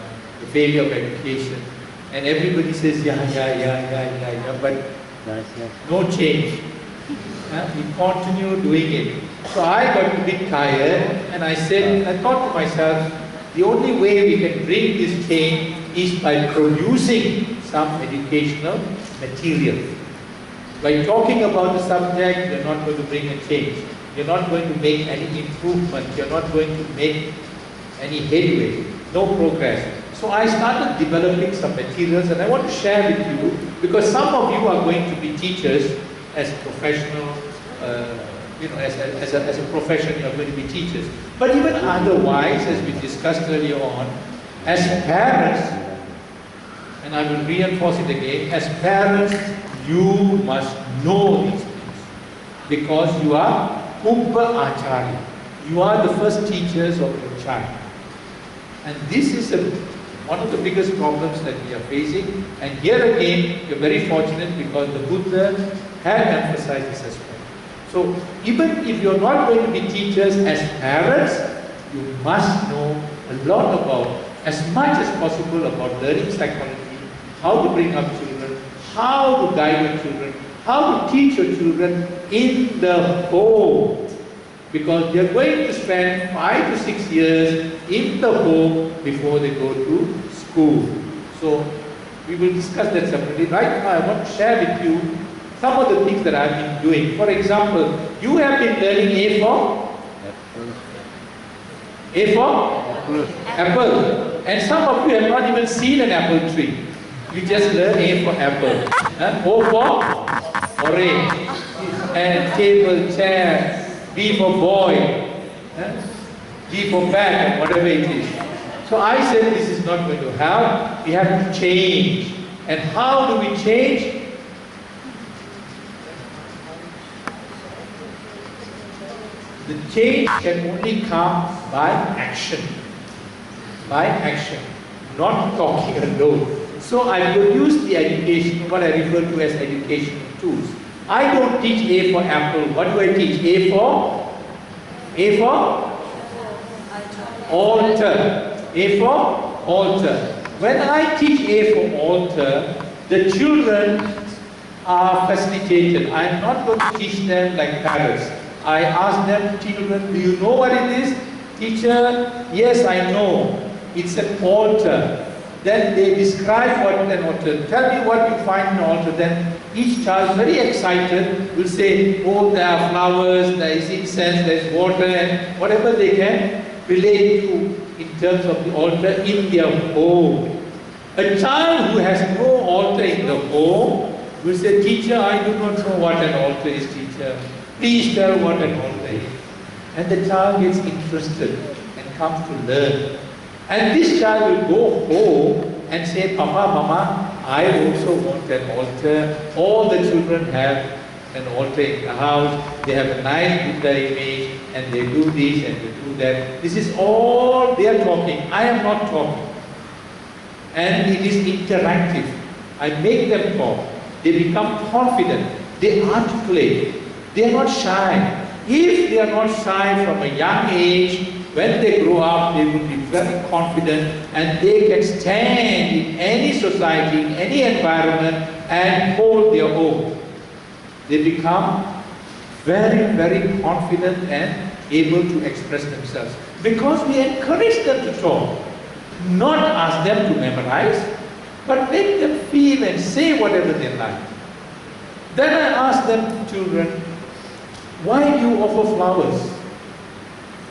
Speaker 1: failure of education, and everybody says yeah, but no change. We continue doing it. So I got a bit tired, and I thought to myself, the only way we can bring this change is by producing some educational material. By talking about the subject, you're not going to bring a change. You're not going to make any improvement. You're not going to make any headway. No progress. So I started developing some materials, and I want to share with you, because some of you are going to be teachers as professional, as a profession, you are going to be teachers. But even otherwise, as we discussed earlier on, as parents, and I will reinforce it again, as parents, you must know these things. Because you are Upa Acharya. You are the first teachers of your child. And this is one of the biggest problems that we are facing. And here again, you're very fortunate because the Buddha had emphasized this aspect. So even if you're not going to be teachers, as parents, you must know a lot about as much as possible about learning psychology, how to bring up children, how to guide your children, how to teach your children in the home. Because they are going to spend 5 to 6 years in the home before they go to school. So we will discuss that separately. Right now I want to share with you some of the things that I have been doing. For example, you have been learning A for? A for? Apple. And some of you have not even seen an apple tree. You just learn A for apple. O for orange. And table, chair. B for boy. D for bag, or whatever it is. So I said this is not going to help. We have to change. And how do we change? The change can only come by action. By action, not talking alone. So I produce the education, what I refer to as educational tools. I don't teach A for apple. What do I teach? A for? A for? Altar. A for? Altar. When I teach A for altar, the children are facilitated. I am not going to teach them like parrots. I ask them, children, do you know what it is? Teacher, yes, I know. It's an altar. Then they describe what an altar. Tell me what you find in an altar. Then each child, very excited, will say, oh, there are flowers, there is incense, there is water, and whatever they can relate to in terms of the altar in their home. A child who has no altar in the home will say, teacher, I do not know what an altar is, teacher. Please tell what an altar is. And the child gets interested and comes to learn. And this child will go home and say, Papa, Mama, I also want an altar. All the children have an altar in the house. They have a nice Buddha image and they do this and they do that. This is all they are talking. I am not talking. And it is interactive. I make them talk. They become confident. They articulate. They are not shy. If they are not shy from a young age, when they grow up, they will be very confident and they can stand in any society, in any environment and hold their own. They become very, very confident and able to express themselves. Because we encourage them to talk, not ask them to memorize, but make them feel and say whatever they like. Then I ask them, children, why do you offer flowers?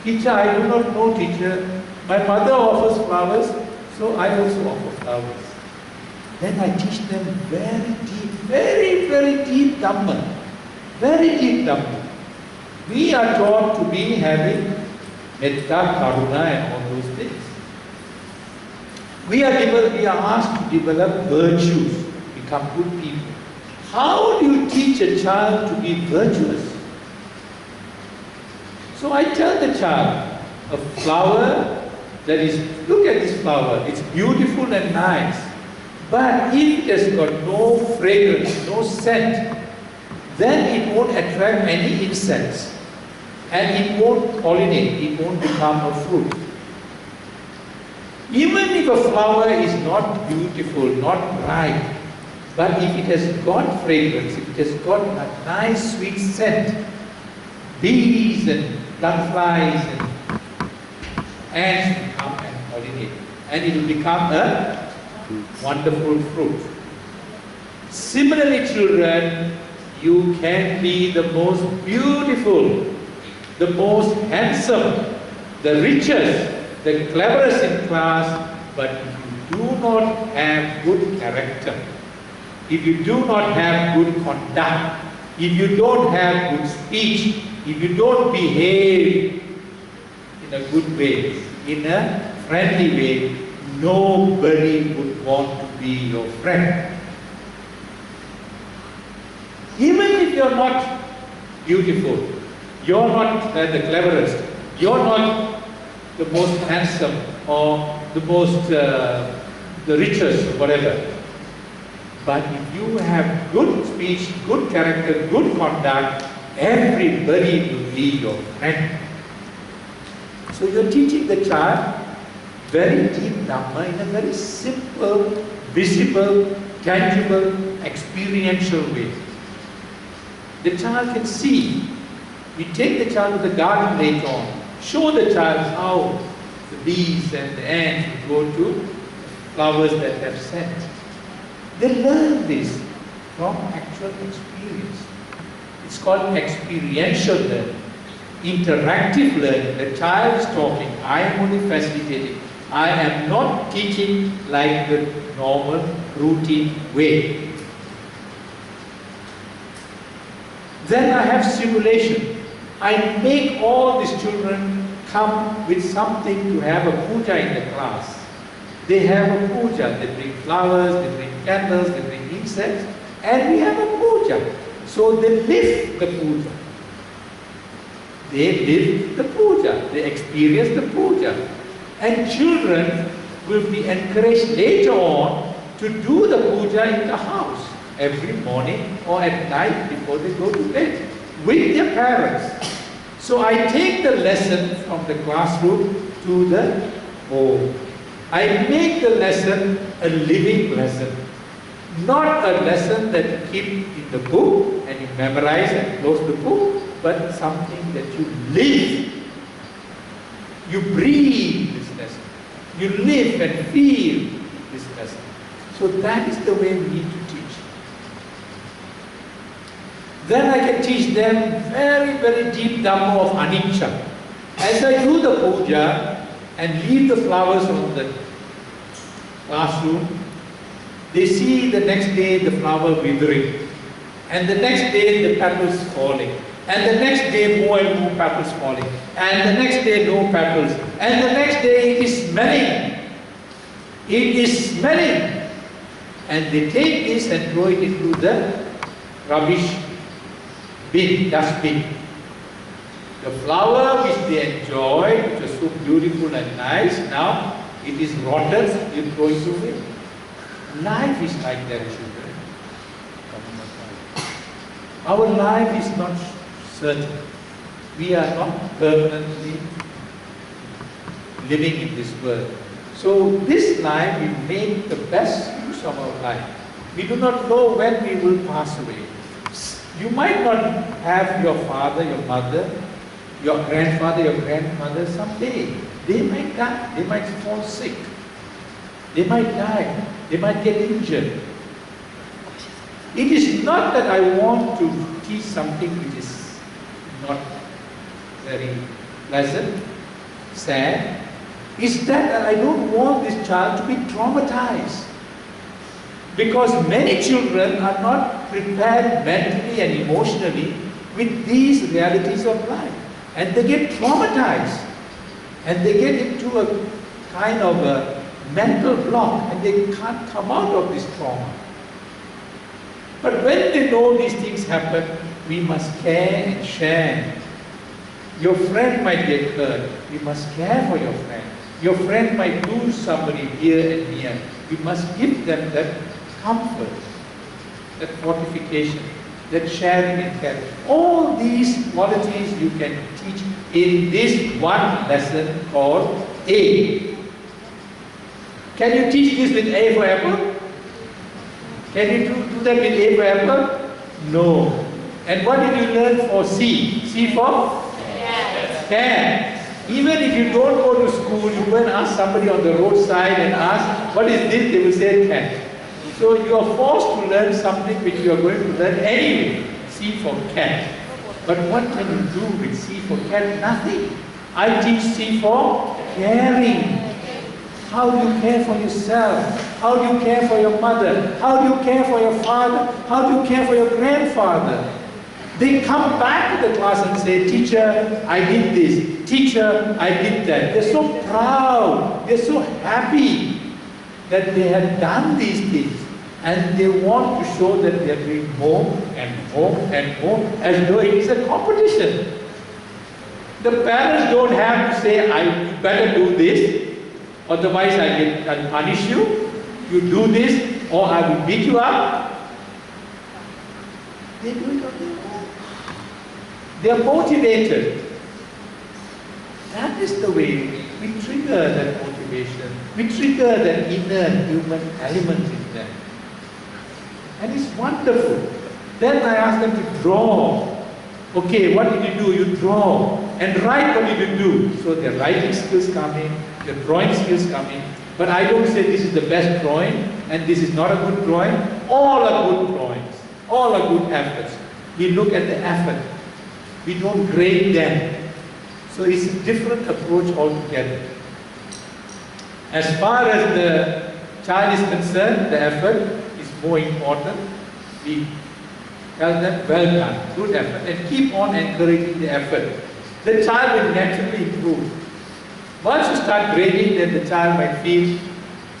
Speaker 1: Teacher, I do not know, teacher. My mother offers flowers, so I also offer flowers. Then I teach them very deep, very, very deep Dhamma. Very deep Dhamma. We are taught to be having metta, karuna and all those things. We are asked to develop virtues, become good people. How do you teach a child to be virtuous? So I tell the child, a flower that is, look at this flower, it's beautiful and nice, but if it has got no fragrance, no scent, then it won't attract any insects and it won't pollinate, it won't become a fruit. Even if a flower is not beautiful, not bright, but if it has got fragrance, if it has got a nice sweet scent, bees and butterflies and ants will come and pollinate, and it will become a wonderful fruit. Similarly, children, you can be the most beautiful, the most handsome, the richest, the cleverest in class, but if you do not have good character, if you do not have good conduct, if you don't have good speech, if you don't behave in a good way, in a friendly way, nobody would want to be your friend. Even if you're not beautiful, you're not the cleverest, you're not the most handsome or the most, the richest, or whatever. But if you have good speech, good character, good conduct, everybody will be your friend. So you're teaching the child very deep Dhamma in a very simple, visible, tangible, experiential way. The child can see. We take the child to the garden later on, show the child how the bees and the ants go to flowers that have scent. They learn this from actual experience. It's called experiential learning, interactive learning. The child is talking, I am only facilitating. I am not teaching like the normal, routine way. Then I have simulation. I make all these children come with something to have a puja in the class. They have a puja. They bring flowers, they bring candles, they bring incense, and we have a puja. So they live the puja. They live the puja. They experience the puja. And children will be encouraged later on to do the puja in the house every morning or at night before they go to bed with their parents. So I take the lesson from the classroom to the home. I make the lesson a living lesson, not a lesson that you keep in the book and you memorize and close the book, but something that you live. You breathe this lesson. You live and feel this lesson. So that is the way we need to teach. Then I can teach them very, very deep Dhamma of anicca. As I do the puja and leave the flowers on the classroom, they see the next day the flower withering, and the next day the petals falling, and the next day more and more petals falling, and the next day no petals, and the next day it is smelling. It is smelling. And they take this and throw it into the rubbish bin, dustbin. The flower which they enjoyed, which was so beautiful and nice, now it is rotten, you throw it away. Life is like that, children. Our life is not certain. We are not permanently living in this world. So this life, we make the best use of our life. We do not know when we will pass away. You might not have your father, your mother, your grandfather, your grandmother someday. They might die. They might fall sick. They might die. They might get injured. It is not that I want to teach something which is not very pleasant, sad. It's that I don't want this child to be traumatized. Because many children are not prepared mentally and emotionally with these realities of life. And they get traumatized. And they get into a kind of a mental block and they can't come out of this trauma. But when they know these things happen, we must care and share. Your friend might get hurt. We must care for your friend. Your friend might lose somebody here and here. We must give them that comfort, that fortification, that sharing and caring. All these qualities you can teach in this one lesson called A. Can you teach this with A for apple? Can you do that with A for apple? No. And what did you learn for C? C for? Cat. Even if you don't go to school, you go and ask somebody on the roadside and ask, what is this? They will say cat. So you are forced to learn something which you are going to learn anyway. C for cat. But what can you do with C for cat? Nothing. I teach C for caring. How do you care for yourself? How do you care for your mother? How do you care for your father? How do you care for your grandfather? They come back to the class and say, teacher, I did this. Teacher, I did that. They're so proud. They're so happy that they have done these things. And they want to show that they are doing more and more and more as though it is a competition. The parents don't have to say, you better do this, otherwise I'll punish you. You do this or I will beat you up. They do it on their own. They are motivated. That is the way we trigger that motivation. motivation. We trigger the inner human element in them. And it's wonderful. Then I ask them to draw. Okay, what did you do? You draw. And write, what did you do? So their writing skills come in, their drawing skills come in. But I don't say this is the best drawing and this is not a good drawing. All are good drawings. All are good efforts. We look at the effort. We don't grade them. So it's a different approach altogether. As far as the child is concerned, the effort is more important. We tell them, well done, good effort, and keep on encouraging the effort. The child will naturally improve. Once you start grading, then the child might feel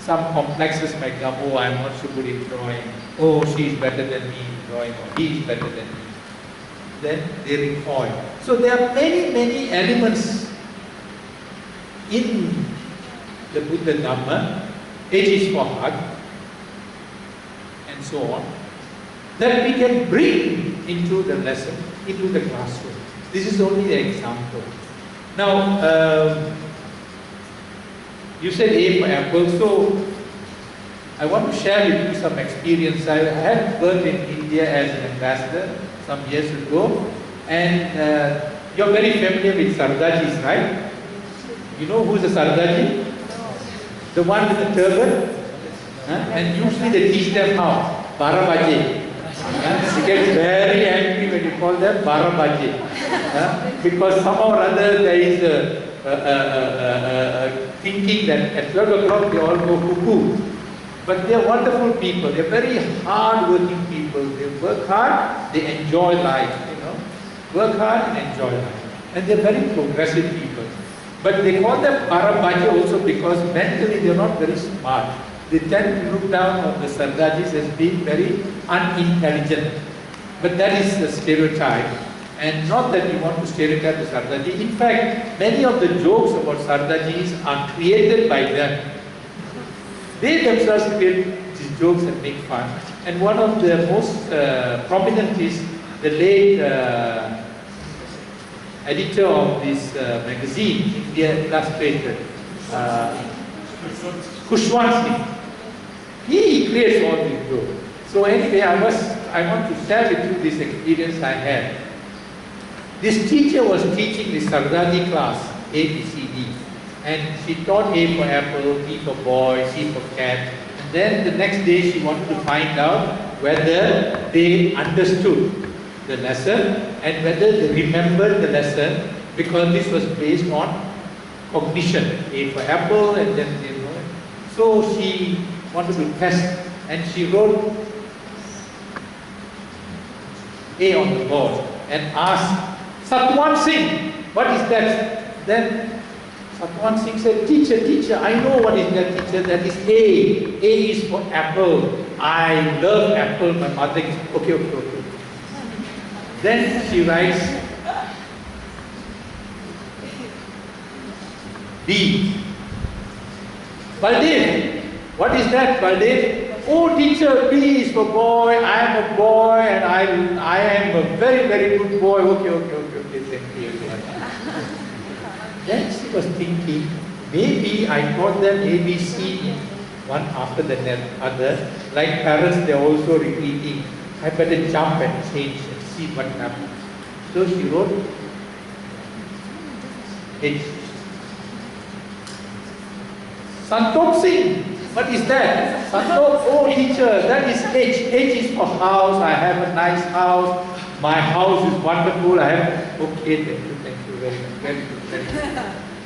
Speaker 1: some complexes might come. Oh, I'm not so good in drawing. Oh, she is better than me in drawing, or he is better than me. Then they recoil. So there are many, many elements in the Buddha Dhamma, age is for heart, and so on, that we can bring into the lesson, into the classroom. This is only the example. Now, you said A for apple, so I want to share with you some experience. I had worked in India as an ambassador some years ago, and you're very familiar with Sardajis, right? You know who's a Sardaji? The one with the turban? And usually they teach them how? Barabaji. They get very angry when you call them Barabaji. Because somehow or other there is a thinking that at 12 o'clock they all go cuckoo. But they are wonderful people. They are very hard-working people. They work hard, they enjoy life, you know. Work hard and enjoy life. And they are very progressive people. But they call them Barabaji also because mentally they are not very smart. They tend to look down on the Sardajis as being very unintelligent. But that is the stereotype. And not that we want to stereotype the Sardaji. In fact, many of the jokes about Sardajis are created by them. They themselves create these jokes and make fun. And one of the most prominent is the late editor of this magazine, India Illustrated, Kushwan. He creates all these jokes. So anyway, I want to share with you this experience I had. This teacher was teaching the Sardaji class, A, B, C, D. And she taught A for apple, B for boy, C for cat. And then the next day she wanted to find out whether they understood the lesson and whether they remembered the lesson, because this was based on cognition. A for apple, and then they know. So she wanted to test, and she wrote A on the board and asked Satwan Singh, what is that? Then Satwan Singh said, teacher, I know what is that, teacher. That is A. A is for apple. I love apple. My mother is okay. Then she writes B. Baldev. What is that, Baldev? Oh, teacher, B is for boy. I am a boy, and I am a very, very good boy. Okay, thank you. Then she was thinking, maybe I taught them ABC one after the other. Like parents, they are also repeating. I better jump and change and see what happens. So she wrote H. Santokh Singh. What is that? Santokh, oh teacher, that is H. H is for house. I have a nice house. My house is wonderful. I have, okay, thank you very much. Very good.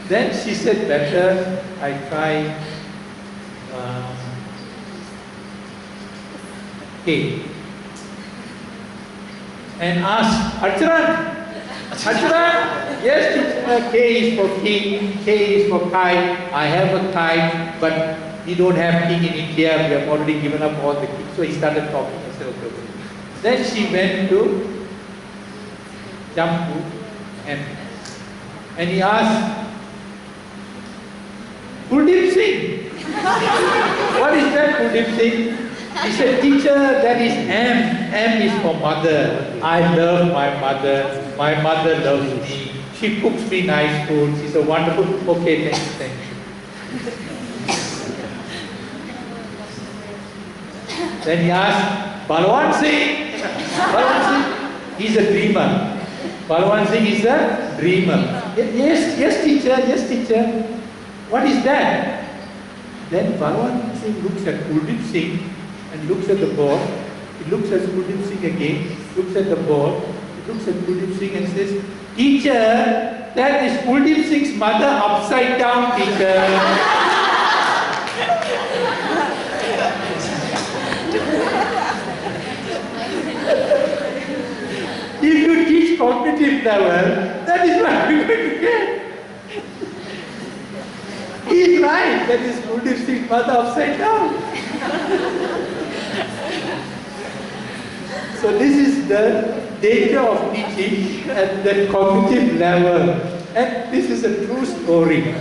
Speaker 1: Then she said, better I try K. And asked, Archaran, yes teacher, K is for king, K is for kite. I have a kite, but we don't have king in India. We have already given up all the kings. So he started talking. I said, okay. Then she went to jump to M. And he asked, Kuldeep Singh. What is that, Kuldeep Singh? He said, teacher, that is M. M is for mother. I love my mother. My mother loves me. She cooks me nice food. She's a wonderful. Okay, thank you. Then he asked, Balwan Singh. Balwan Singh, he's a dreamer. Balwan Singh is a dreamer. Yes, yes teacher, yes teacher. What is that? Then Balwan Singh looks at Kuldeep Singh and looks at the ball. He looks at Kuldeep Singh again, looks at the ball. He looks at Kuldeep Singh and says, teacher, that is Kuldeep Singh's mother upside down, teacher. If you teach cognitive level, that is what you're going to get. He is right, that is Kuldeep Singh's mother upside down. So this is the danger of teaching at the cognitive level. And this is a true story.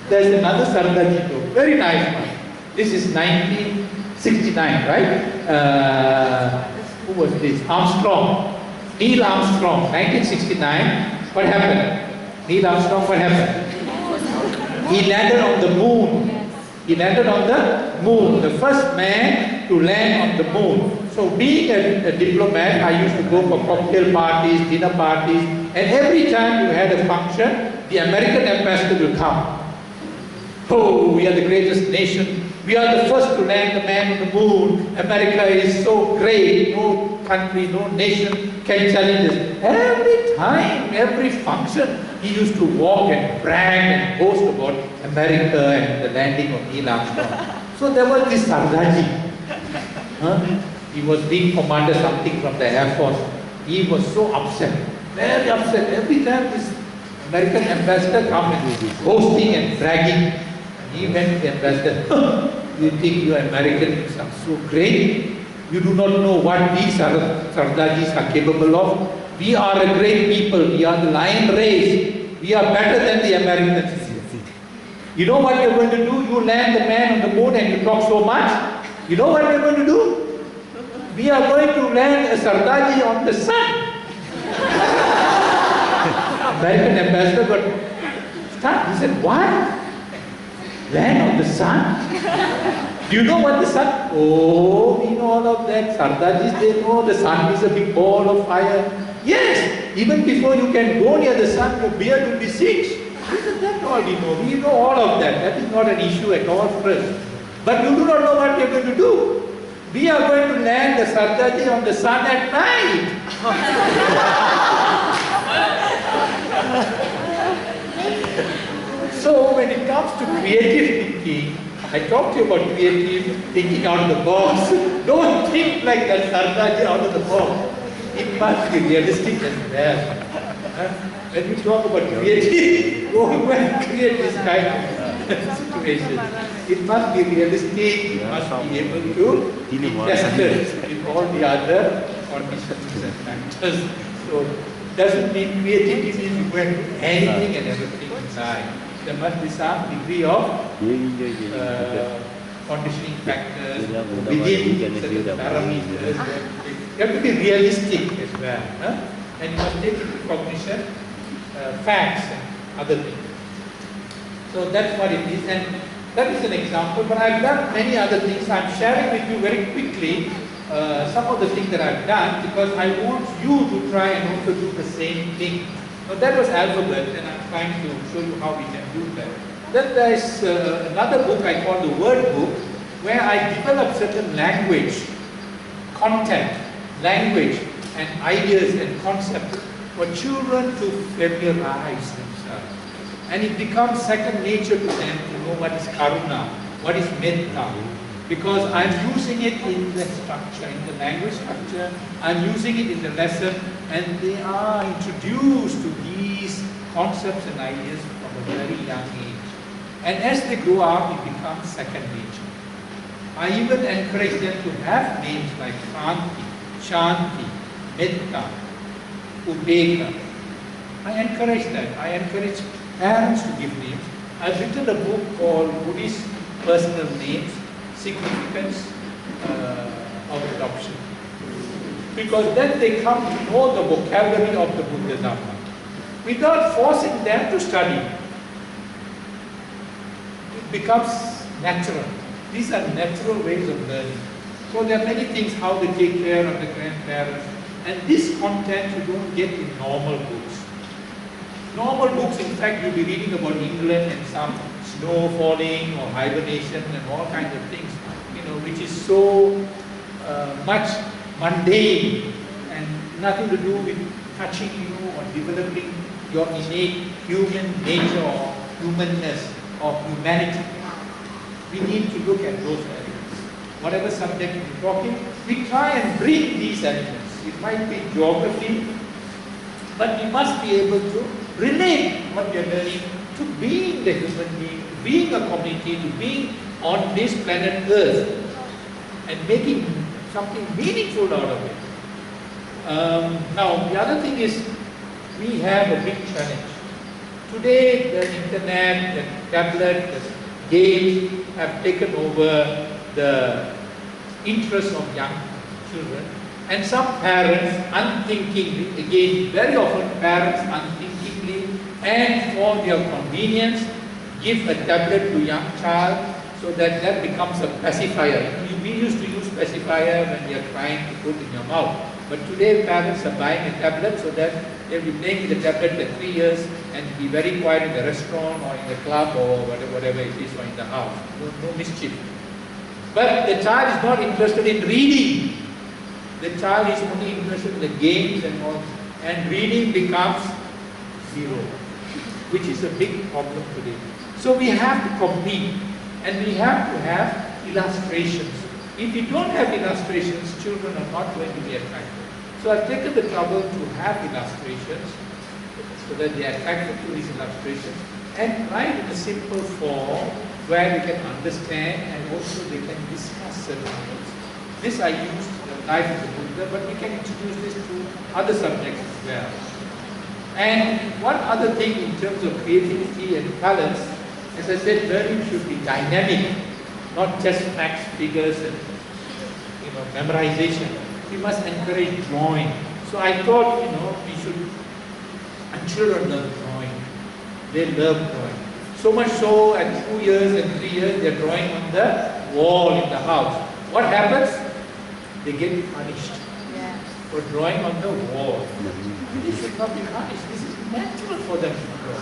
Speaker 1: There's another Sardaji too, very nice one. This is 1969, right? Who was this? Armstrong. Neil Armstrong, 1969. What happened? Neil Armstrong, what happened? He landed on the moon. He landed on the moon, the first man to land on the moon. So being a diplomat, I used to go for cocktail parties, dinner parties, and every time you had a function, the American ambassador will come. Oh, we are the greatest nation. We are the first to land the man on the moon. America is so great. No country, no nation can challenge us. Every time, every function, he used to walk and brag and boast about America and the landing of Neil Armstrong. So there was this Sardaji. He was being commanded something from the Air Force. He was so upset, very upset. Every time this American ambassador comes and boasting and bragging, he went to the ambassador, you think you Americans are so great? You do not know what these Sardajis are capable of. We are a great people. We are the lion race. We are better than the Americans. You know what you're going to do? You land the man on the moon and you talk so much. You know what we're going to do? We are going to land a Sardaji on the sun. American ambassador got stunned. He said, what? Land on the sun? Do you know what the sun? Oh, we know all of that. Sardajis, they know the sun is a big ball of fire. Yes, even before you can go near the sun, your beard will be singed. Isn't that all we know? We know all of that. That is not an issue at all for us. But you do not know what we are going to do. We are going to land the Sardaji on the sun at night. So when it comes to creative thinking, I talked to you about creative thinking out of the box. Don't think like that Sardaji out of the box. It must be realistic as well. When you talk about creative, go and create this kind of situation. It must be realistic, you must be able to be tested in all the other conditions and factors. So it doesn't mean creativity means you can do anything and everything inside. There must be some degree of conditioning factors within certain parameters. You have to be realistic as well. And you must take into cognition facts and other things. So that's what it is. And that is an example, but I've done many other things. I'm sharing with you very quickly some of the things that I've done because I want you to try and also do the same thing. Now that was alphabet, and I'm trying to show you how we can do that. Then there's another book I call the Word Book, where I develop certain language, content, language, and ideas and concepts for children to familiarize themselves. And it becomes second nature to them to know what is karuna, what is metta. Because I'm using it in the structure, in the language structure, I'm using it in the lesson, and they are introduced to these concepts and ideas from a very young age. And as they grow up, it becomes second nature. I even encourage them to have names like Shanti, Shanti, Metta, Ubeka. I encourage that. I encourage parents to give names. I've written a book called Buddhist Personal Names, Significance of Adoption. Because then they come to know the vocabulary of the Buddha Dhamma without forcing them to study. becomes natural. These are natural ways of learning. So there are many things, how they take care of the grandparents. And this content you don't get in normal books. Normal books, in fact, you'll be reading about England and some snow falling or hibernation and all kinds of things, you know, which is so much mundane and nothing to do with touching you or developing your innate human nature or humanness or humanity. We need to look at those elements. Whatever subject we're talking, we try and bring these elements. It might be geography, but we must be able to relate what we are learning to being the human being, being a community, to being on this planet Earth and making something meaningful out of it. Now, the other thing is we have a big challenge. Today, the internet, the tablet, the games have taken over the interest of young children. And some parents unthinkingly, again, very often parents unthinkingly and for their convenience, give a tablet to young child so that that becomes a pacifier. We used to use pacifier when we are trying to put in your mouth. But today parents are buying a tablet so that they'll be playing with the tablet for 3 years and be very quiet in the restaurant or in the club or whatever it is or in the house. No mischief. But the child is not interested in reading. The child is only interested in the games and all. And reading becomes zero, which is a big problem today. So we have to compete and we have to have illustrations. If you don't have illustrations, children are not going to be attracted. So I've taken the trouble to have illustrations so that they are attracted to these illustrations and write in a simple form where they can understand and also they can discuss certain things. This I used the life of the Buddha, but we can introduce this to other subjects as well. And one other thing in terms of creativity and talents, as I said, learning should be dynamic, not just facts, figures, and memorization. We must encourage drawing. So I thought, we should, and children love drawing. They love drawing. So much so, at 2 years and 3 years, they're drawing on the wall in the house. What happens? They get punished for drawing on the wall. This should not be punished. This is natural for them to draw.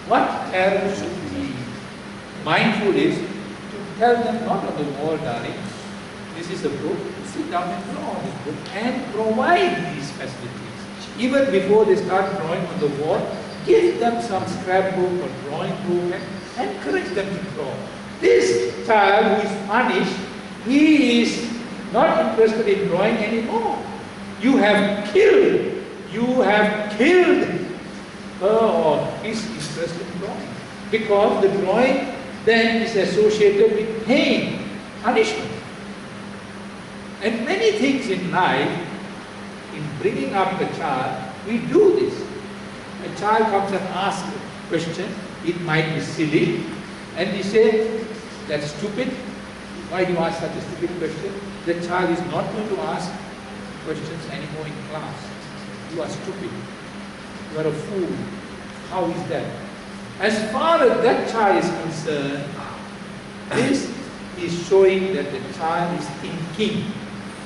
Speaker 1: What parents should be mindful is to tell them, not on the wall, darling. This is a book. Sit down and draw on this book and provide these facilities. Even before they start drawing on the wall, give them some scrapbook or drawing book and encourage them to draw. This child who is punished, he is not interested in drawing anymore. You have killed her or his interest in drawing. Because the drawing then is associated with pain, punishment. And many things in life, in bringing up a child, we do this. A child comes and asks a question, it might be silly, and we say, that's stupid. Why do you ask such a stupid question? The child is not going to ask questions anymore in class. You are stupid. You are a fool. How is that? As far as that child is concerned, this is showing that the child is thinking.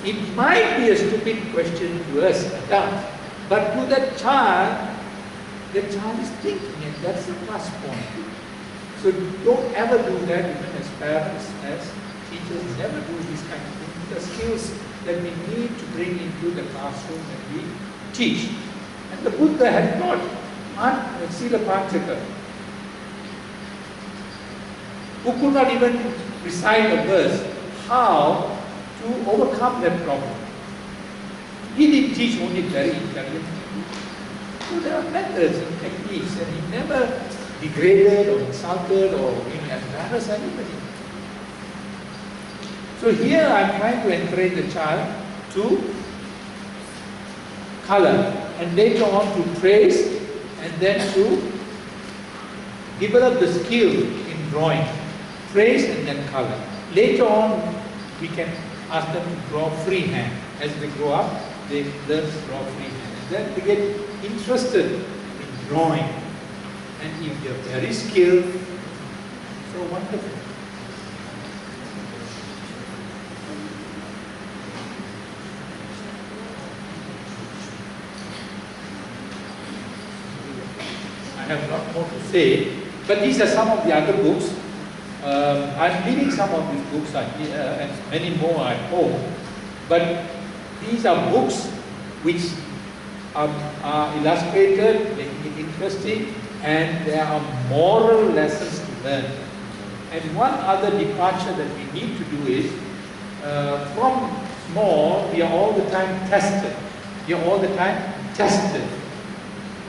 Speaker 1: It might be a stupid question to us, adults, but to that child, the child is thinking, and that's the plus point. So don't ever do that, even as parents, as teachers, never do these kind of things. The skills that we need to bring into the classroom and we teach. And the Buddha had taught Sila Panchaka, who could not even recite a verse, how to overcome that problem. He didn't teach only very intelligent people. So there are methods and techniques, and he never degraded or insulted or embarrassed anybody. So here I am trying to encourage the child to color and later on to trace and then to develop the skill in drawing. Trace and then color. Later on we can ask them to draw freehand. As they grow up, they learn to draw freehand. And then they get interested in drawing. And if they are very skilled, So wonderful. I have a lot more to say, but these are some of the other books. I'm reading some of these books and many more at home, but these are books which are illustrated, making it interesting, and there are moral lessons to learn. And one other departure that we need to do is, from small, we are all the time tested. We are all the time tested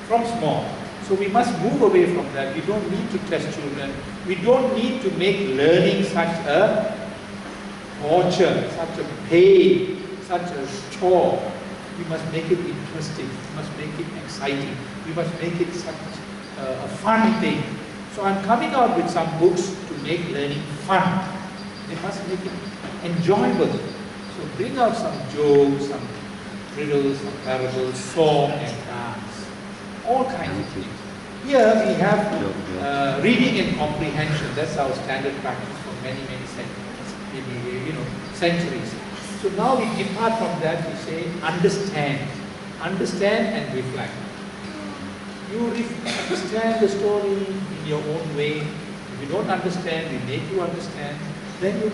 Speaker 1: from small. So we must move away from that. We don't need to test children. We don't need to make learning such a torture, such a pain, such a chore. We must make it interesting. We must make it exciting. We must make it such a fun thing. So I'm coming out with some books to make learning fun. They must make it enjoyable. So bring out some jokes, some riddles, some parables, song and dance. All kinds of things. Here we have reading and comprehension. That's our standard practice for many, many centuries. Maybe, centuries. So now we depart from that. We say understand, understand and reflect. You understand the story in your own way. If you don't understand, we make you understand. Then you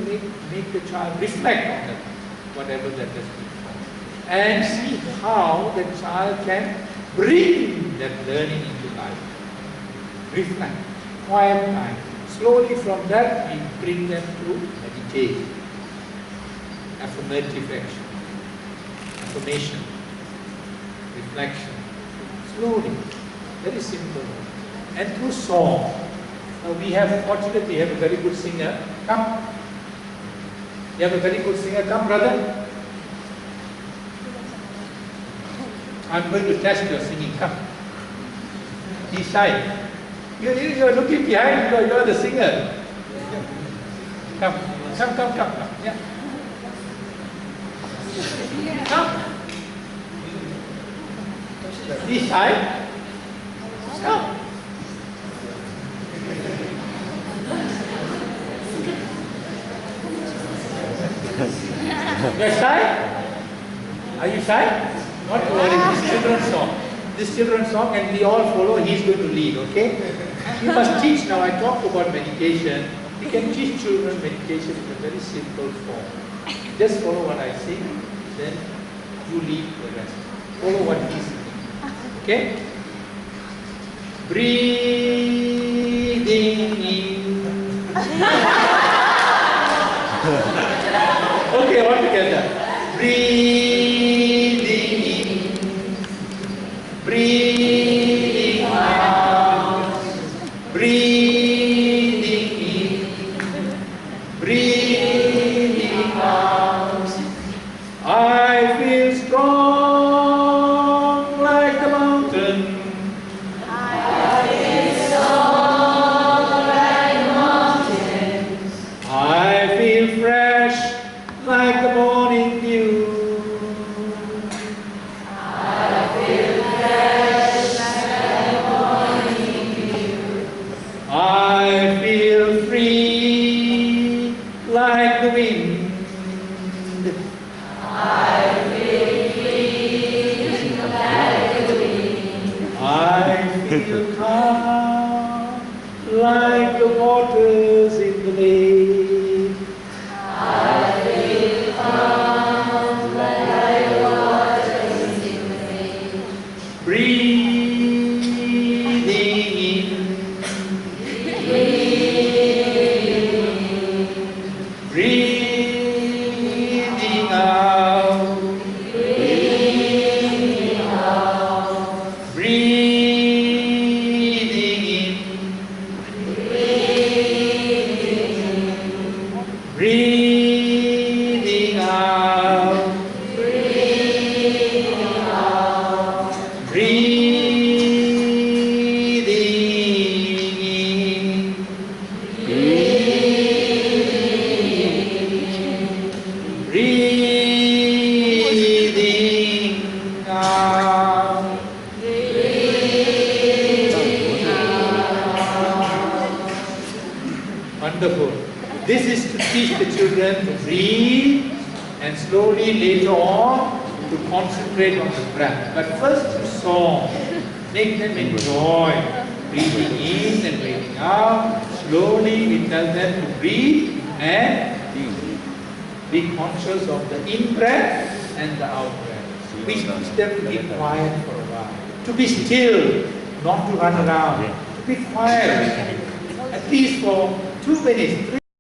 Speaker 1: make the child reflect on that, whatever that has been, and see how the child can bring that learning into life. Reflect, quiet time. Slowly from that we bring them to meditate, affirmative action, affirmation, reflection. Slowly, very simple. And through song. Fortunately, we have a very good singer. Come. You have a very good singer. Come, brother. I'm going to test your singing. Come. Be shy. You're looking behind. You're the singer. Come. Yeah. Come. Be shy. Come. You're shy? Are you shy? Not to worry, this children's song. This children's song, and we all follow, he's going to lead, okay? You must teach now. I talked about meditation. We can teach children meditation in a very simple form. Just follow what I sing, then you lead the rest. Follow what he's singing. Okay? Breathing in. Okay, all together. Breathing in. Breathing out. Breathing in. Breathing out. I feel strong like the mountain. Like the morning dew. I feel fresh like the morning dew. I feel free like the wind. I feel free like the wind. I feel calm like the waters in the lake. Wonderful. This is to teach the children to breathe and slowly later on to concentrate on the breath. But first to song. Make them enjoy breathing in and breathing out. Slowly we tell them to breathe and be conscious of the in-breath and the out-breath. We teach them to be quiet for a while. To be still, not to run around. To be quiet, at least for 2 minutes,